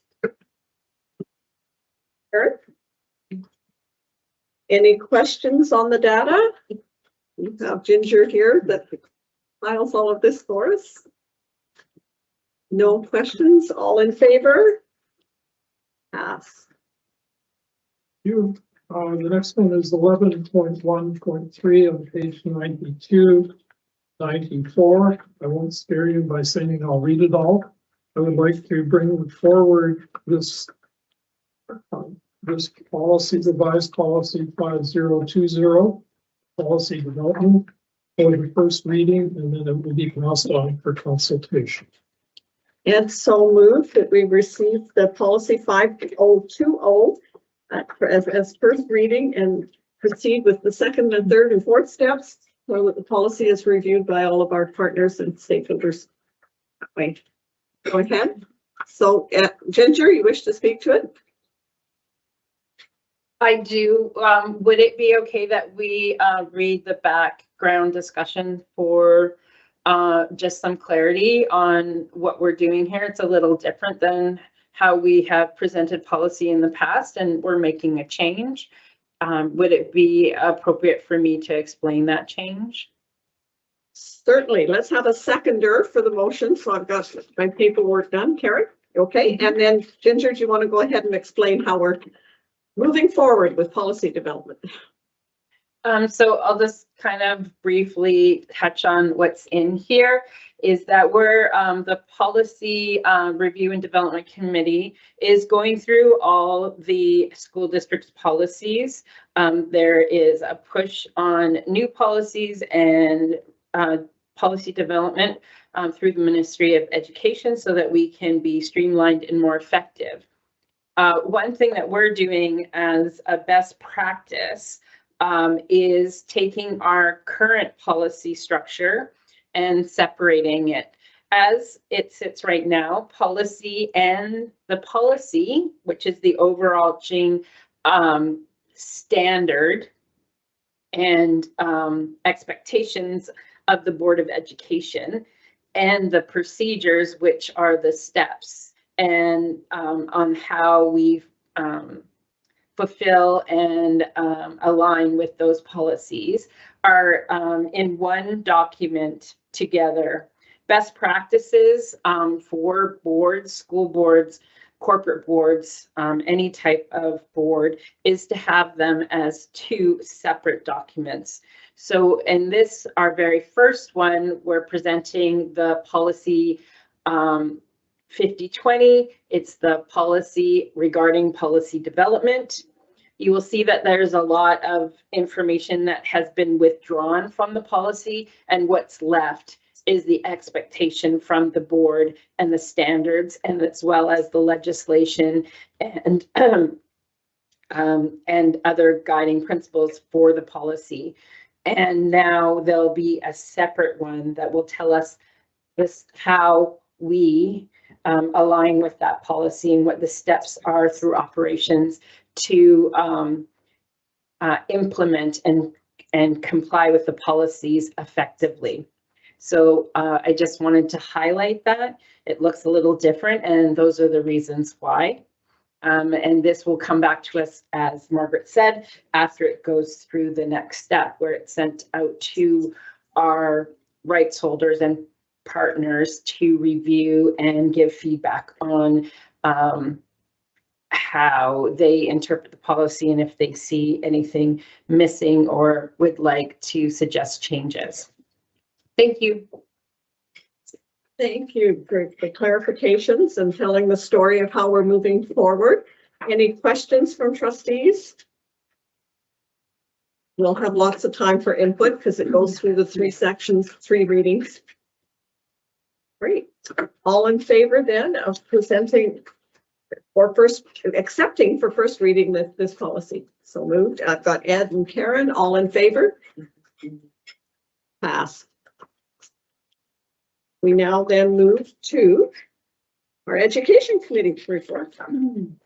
Eric? Any questions on the data? We have Ginger here that files all of this for us. No questions, all in favor? Pass. You, the next one is 11.1.3 on page 92, 94. I won't scare you by saying I'll read it all. I would like to bring forward this policy, revised policy 5020, policy development for the first reading, and then it will be passed on for consultation. And so moved that we receive the policy 5020 as first reading and proceed with the second and third and fourth steps so that the policy is reviewed by all of our partners and stakeholders. Wait, go ahead. So Ginger, you wish to speak to it? I do. Would it be okay that we read the background discussion for just some clarity on what we're doing here? It's a little different than how we have presented policy in the past, and we're making a change. Would it be appropriate for me to explain that change? Certainly. Let's have a seconder for the motion. So I've got my paperwork done. Karen, okay? And then Ginger, do you want to go ahead and explain how we're moving forward with policy development? So I'll just kind of briefly touch on what's in here. Is that we're the policy review and development committee is going through all the school district's policies. There is a push on new policies and policy development through the Ministry of Education so that we can be streamlined and more effective. One thing that we're doing as a best practice is taking our current policy structure and separating it. As it sits right now, policy and the policy, which is the overarching standard and expectations of the Board of Education, and the procedures, which are the steps and on how we fulfill and align with those policies, are in one document together. Best practices for boards, school boards, corporate boards, any type of board, is to have them as two separate documents. So in this, our very first one, we're presenting the policy 5020. It's the policy regarding policy development. You will see that there's a lot of information that has been withdrawn from the policy, and what's left is the expectation from the board and the standards, and as well as the legislation and other guiding principles for the policy. And now there'll be a separate one that will tell us this, how we align with that policy and what the steps are through operations to implement and comply with the policies effectively. So I just wanted to highlight that. It looks a little different, and those are the reasons why. And this will come back to us, as Margaret said, after it goes through the next step, where it's sent out to our rights holders and partners to review and give feedback on how they interpret the policy and if they see anything missing or would like to suggest changes. Thank you. Thank you for the clarifications and telling the story of how we're moving forward. Any questions from trustees? We'll have lots of time for input because it goes through the 3 sections, 3 readings. Great. All in favor then of presenting or accepting for first reading this policy? So moved. I've got Ed and Karen. All in favor? Pass. We now then move to our Education Committee report. On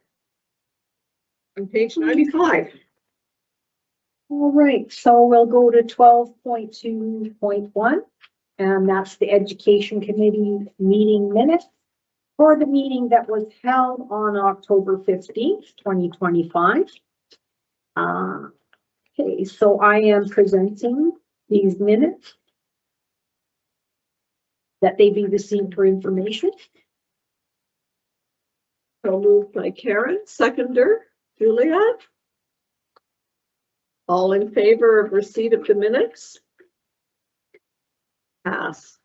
page 95. All right, so we'll go to 12.2.1, and that's the Education Committee meeting minutes for the meeting that was held on October 15th, 2025. Okay, so I am presenting these minutes that they be received for information. So moved by Karen, seconder, Juliet. All in favor of receipt of the minutes? Pass.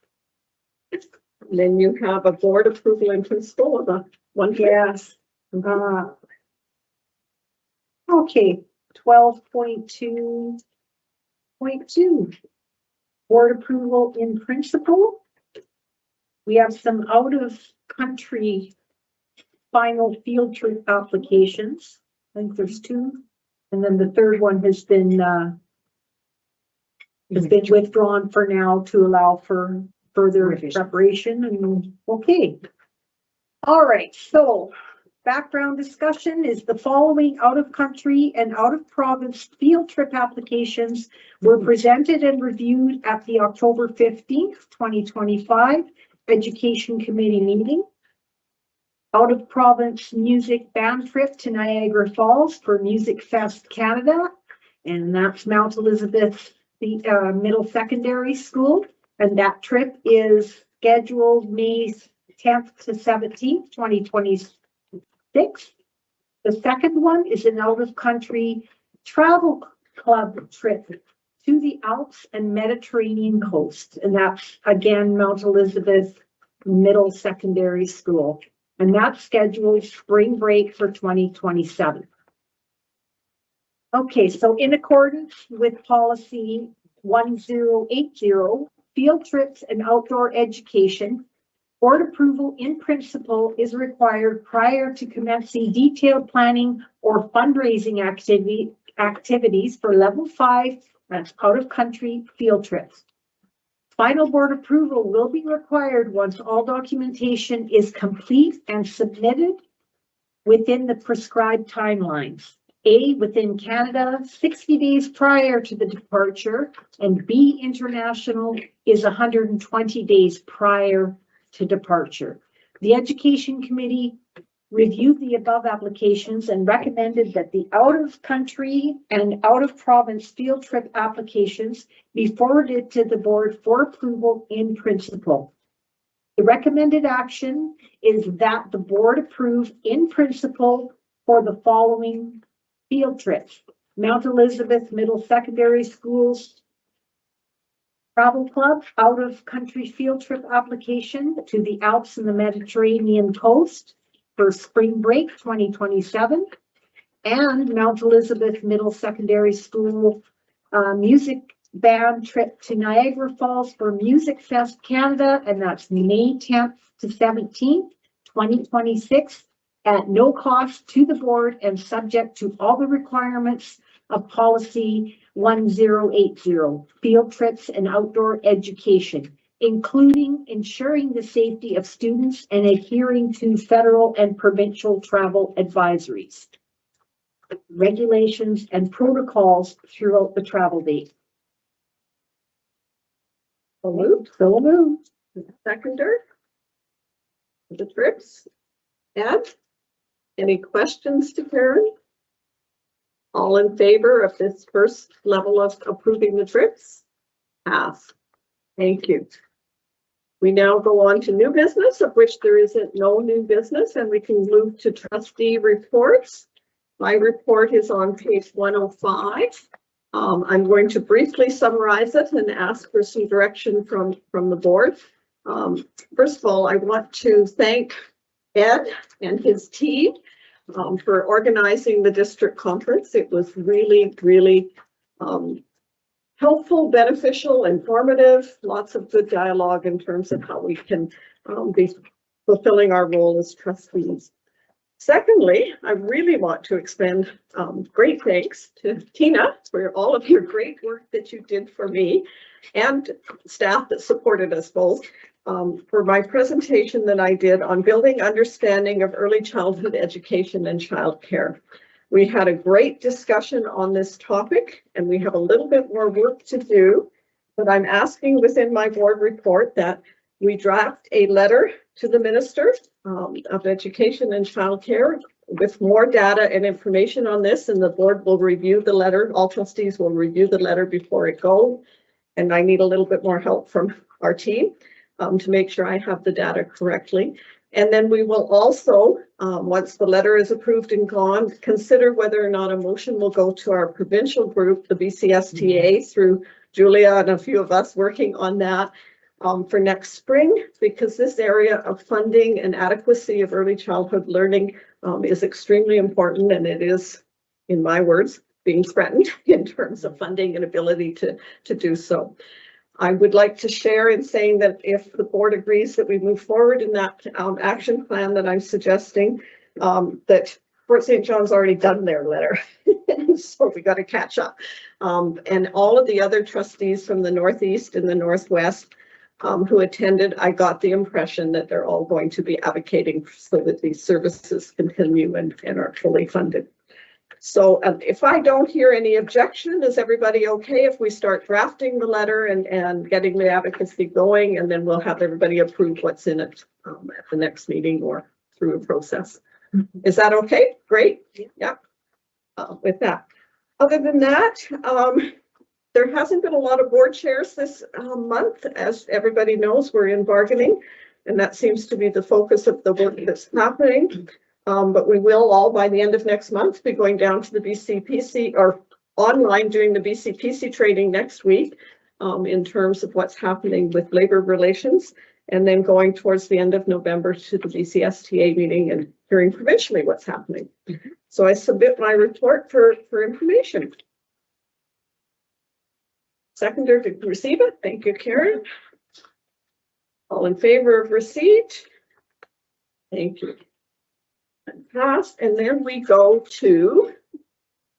And then you have a board approval in principle of a one. Yes. Okay, 12.2.2. Board approval in principle. We have some out of country final field trip applications. I think there's 2. And then the third one has been withdrawn for now to allow for further preparation. And okay. All right. So background discussion is the following out of country and out of province field trip applications were presented and reviewed at the October 15th, 2025 Education Committee meeting. Out of province music band trip to Niagara Falls for Music Fest Canada, and that's Mount Elizabeth Middle Secondary School, and that trip is scheduled May 10th to 17th, 2026. The second one is an out of country travel club trip to the Alps and Mediterranean coast, and that's again Mount Elizabeth Middle Secondary School. And that's scheduled spring break for 2027. Okay, so in accordance with policy 1080, field trips and outdoor education, board approval in principle is required prior to commencing detailed planning or fundraising activities for level 5, that's out of country field trips. Final board approval will be required once all documentation is complete and submitted within the prescribed timelines. A, within Canada, 60 days prior to the departure, and B, international is 120 days prior to departure. The Education Committee reviewed the above applications and recommended that the out of country and out of province field trip applications be forwarded to the board for approval in principle. The recommended action is that the board approve in principle for the following field trips: Mount Elizabeth Middle Secondary Schools Travel Club out of country field trip application to the Alps and the Mediterranean coast for spring break 2027, and Mount Elizabeth Middle Secondary School music band trip to Niagara Falls for Music Fest Canada, and that's May 10th to 17th, 2026, at no cost to the board and subject to all the requirements of policy 1080, field trips and outdoor education, including ensuring the safety of students and adhering to federal and provincial travel advisories, regulations, and protocols throughout the travel date. So moved. So moved. Seconder. The trips. Ed, any questions to Karen? All in favor of this first level of approving the trips? Pass. Thank you. We now go on to new business, of which there isn't no new business, and we can move to trustee reports. My report is on page 105. I'm going to briefly summarize it and ask for some direction from the board. First of all, I want to thank Ed and his team for organizing the district conference. It was really, really helpful, beneficial, informative, lots of good dialogue in terms of how we can be fulfilling our role as trustees. Secondly, I really want to extend great thanks to Tina for all of your great work that you did for me and staff that supported us both for my presentation that I did on building understanding of early childhood education and childcare. We had a great discussion on this topic, and we have a little bit more work to do, but I'm asking within my board report that we draft a letter to the Minister of Education and Childcare with more data and information on this, and the board will review the letter. All trustees will review the letter before it goes, and I need a little bit more help from our team to make sure I have the data correctly. And then we will also, once the letter is approved and gone, consider whether or not a motion will go to our provincial group, the BCSTA, through Julia and a few of us working on that for next spring, because this area of funding and adequacy of early childhood learning is extremely important, and it is, in my words, being threatened in terms of funding and ability to do so. I would like to share in saying that if the board agrees that we move forward in that action plan that I'm suggesting, that Fort St. John's already done their letter, so we got to catch up. And all of the other trustees from the Northeast and the Northwest who attended, I got the impression that they're all going to be advocating so that these services continue and are fully funded. So if I don't hear any objection, is everybody okay if we start drafting the letter and getting the advocacy going, and then we'll have everybody approve what's in it at the next meeting or through a process? Is that okay? Great. Yeah. With that. Other than that, there hasn't been a lot of board chairs this month. As everybody knows, we're in bargaining, and that seems to be the focus of the work that's happening. But we will all, by the end of next month, be going down to the BCPC or online doing the BCPC training next week in terms of what's happening with labor relations, and then going towards the end of November to the BCSTA meeting and hearing provincially what's happening. So I submit my report for information. Seconder to receive it. Thank you, Karen. All in favor of receipt? Thank you. Passed, and then we go to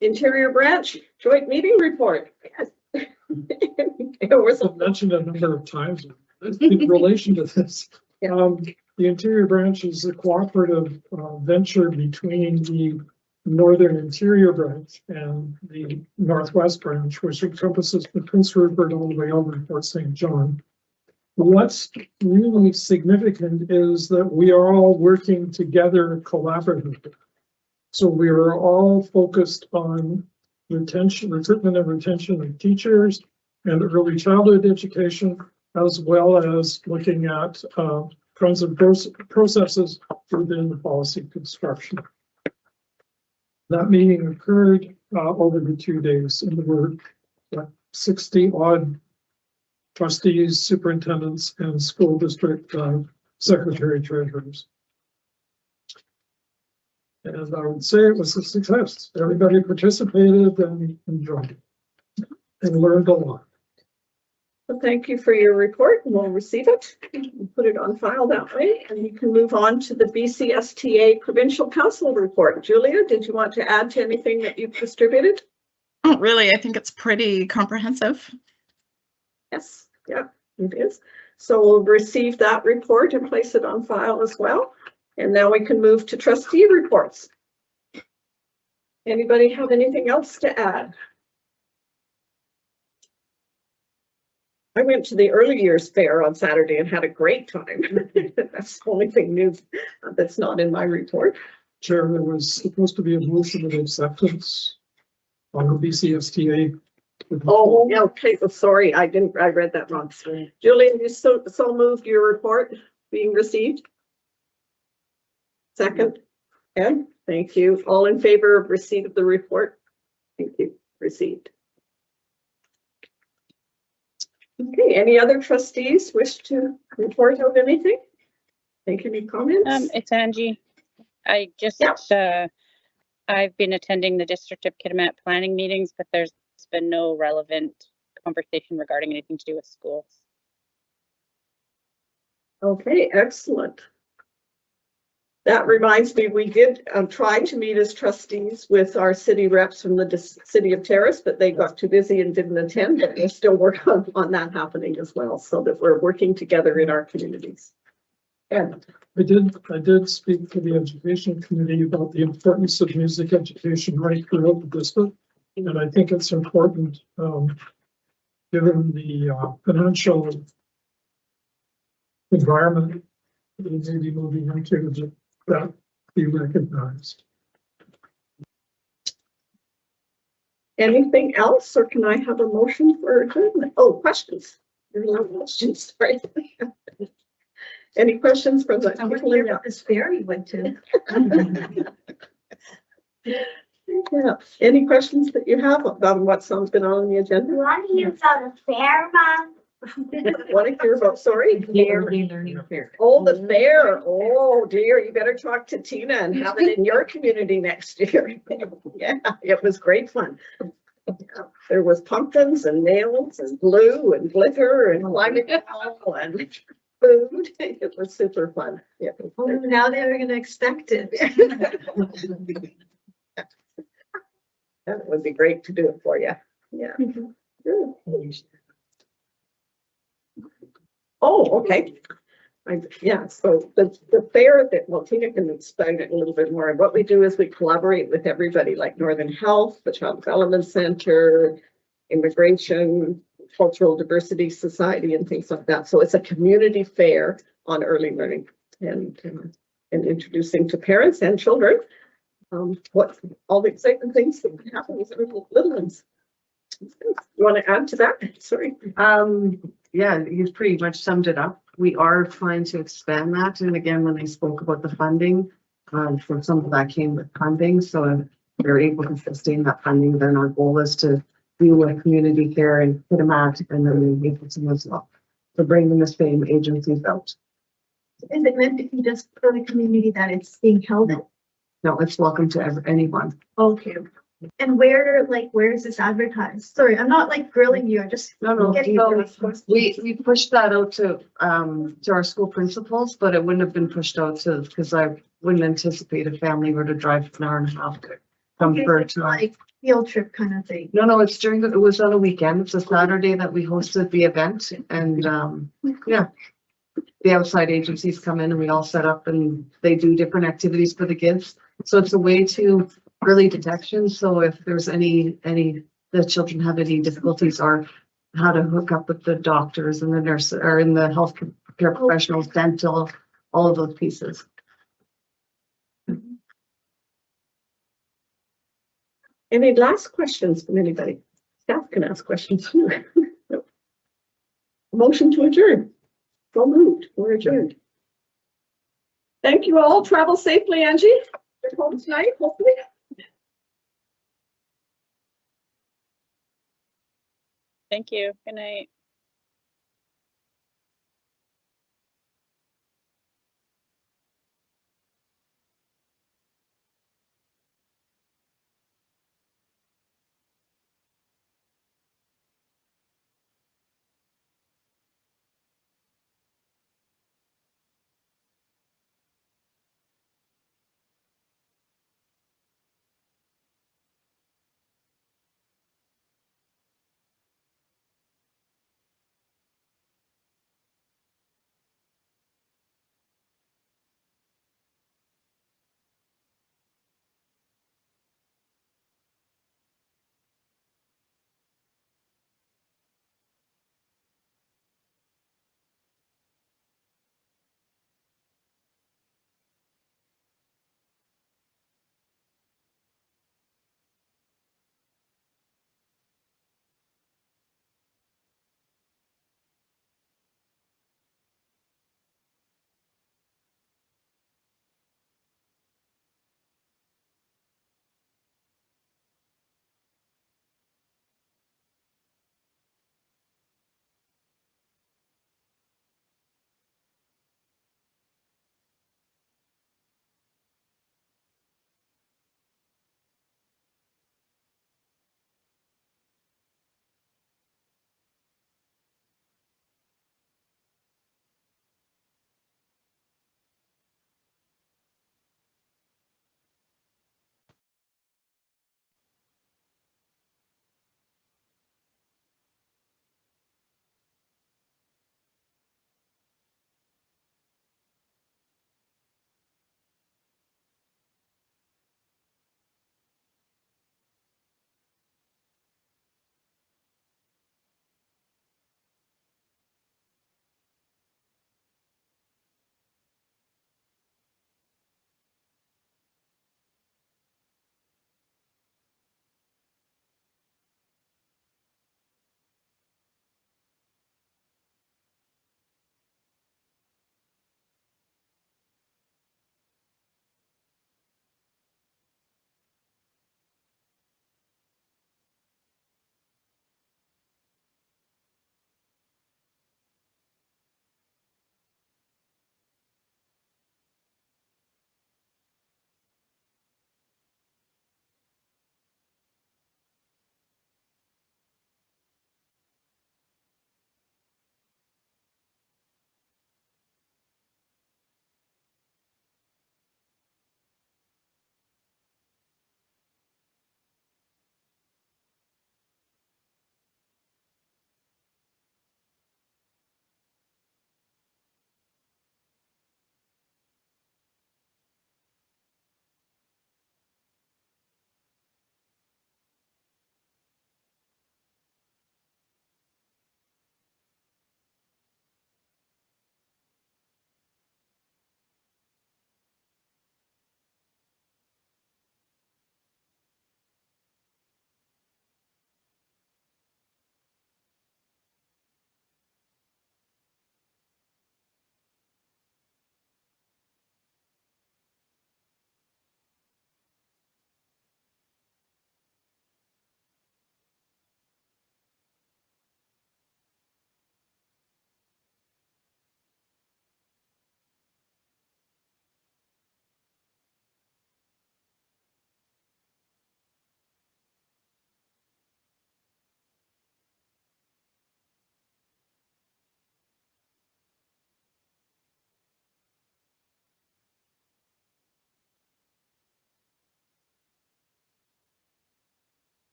Interior Branch Joint Meeting Report. Yes. I've mentioned a number of times in relation to this. The Interior Branch is a cooperative venture between the Northern Interior Branch and the Northwest Branch, which encompasses the Prince Rupert all the way over to Fort St. John. What's really significant is that we are all working together collaboratively. So we are all focused on recruitment and retention of teachers and early childhood education, as well as looking at kinds of processes within the policy construction. That meeting occurred over the 2 days, and there were 60 odd trustees, superintendents, and school district secretary treasurers. And I would say it was a success. Everybody participated and enjoyed it and learned a lot. Well, thank you for your report, and we'll receive it and put it on file that way. And we can move on to the BCSTA Provincial Council report. Julia, did you want to add to anything that you've distributed? Not really. I think it's pretty comprehensive. Yes, yeah, it is. So we'll receive that report and place it on file as well. And now we can move to trustee reports. Anybody have anything else to add? I went to the early years fair on Saturday and had a great time. That's the only thing new that's not in my report. Chair, there was supposed to be a motion of acceptance on the BCSTA. Oh, yeah, okay, well, sorry, I read that wrong. Julian, you so moved your report being received? Second? Ed, thank you. All in favor of receipt of the report? Thank you, received. Okay, any other trustees wish to report out anything? Make any comments? It's Angie. I just, I've been attending the District of Kitimat planning meetings, but there's been no relevant conversation regarding anything to do with schools. Okay, excellent. That reminds me, we did try to meet as trustees with our city reps from the city of Terrace, but they got too busy and didn't attend, but we're still working on that happening as well, so that we're working together in our communities. And I did speak to the education committee about the importance of music education right throughout the district. And I think it's important, given the financial environment that we may be moving into, that be recognized. anything else, or can I have a motion for adjournment? Oh, questions. There's no questions, right? Any questions from the people in this fair you went to? Yeah. Any questions that you have about what's been on the agenda? Want to hear about a fair, Mom? Want to hear about, sorry? Learning fair. Oh, the fair. Oh dear, you better talk to Tina and have it in your community next year. Yeah, it was great fun. There was pumpkins and nails and glue and glitter and climbing wall and food. It was super fun. Yeah. Oh, now they're gonna expect it. That would be great to do it for you. Yeah. Good. Oh, okay. Yeah, so the fair that, well, Tina can explain it a little bit more. What we do is we collaborate with everybody like Northern Health, the Child Development Center, Immigration, Cultural Diversity Society, and things like that. So it's a community fair on early learning and introducing to parents and children what all the exciting things that can happen with little ones. You want to add to that? Sorry. Yeah, you've pretty much summed it up. We are trying to expand that. And again, when they spoke about the funding, for some of that came with funding. So if they're able to sustain that funding, then our goal is to do a community care and put them out, and then we able to as well. So bring them the same agencies out. Is it meant if you just for the community that it's being held at? No, it's welcome to anyone. Okay. And where is this advertised? Sorry, I'm not like grilling you. I just We pushed that out to our school principals, but it wouldn't have been pushed out to, because I wouldn't anticipate a family were to drive an hour and a half to come for it. Like field trip kind of thing. No, it's it was on a weekend. It's a Saturday that we hosted the event, and yeah, the outside agencies come in and we all set up and they do different activities for the kids. So it's a way to early detection. So if there's the children have any difficulties, or how to hook up with the doctors and the nurses or in the health care professionals, dental, all of those pieces. Any last questions from anybody? Staff can ask questions too. Motion to adjourn. So moved. We're adjourned. Thank you all. Travel safely, Angie. You're home tonight, hopefully. Thank you. Good night.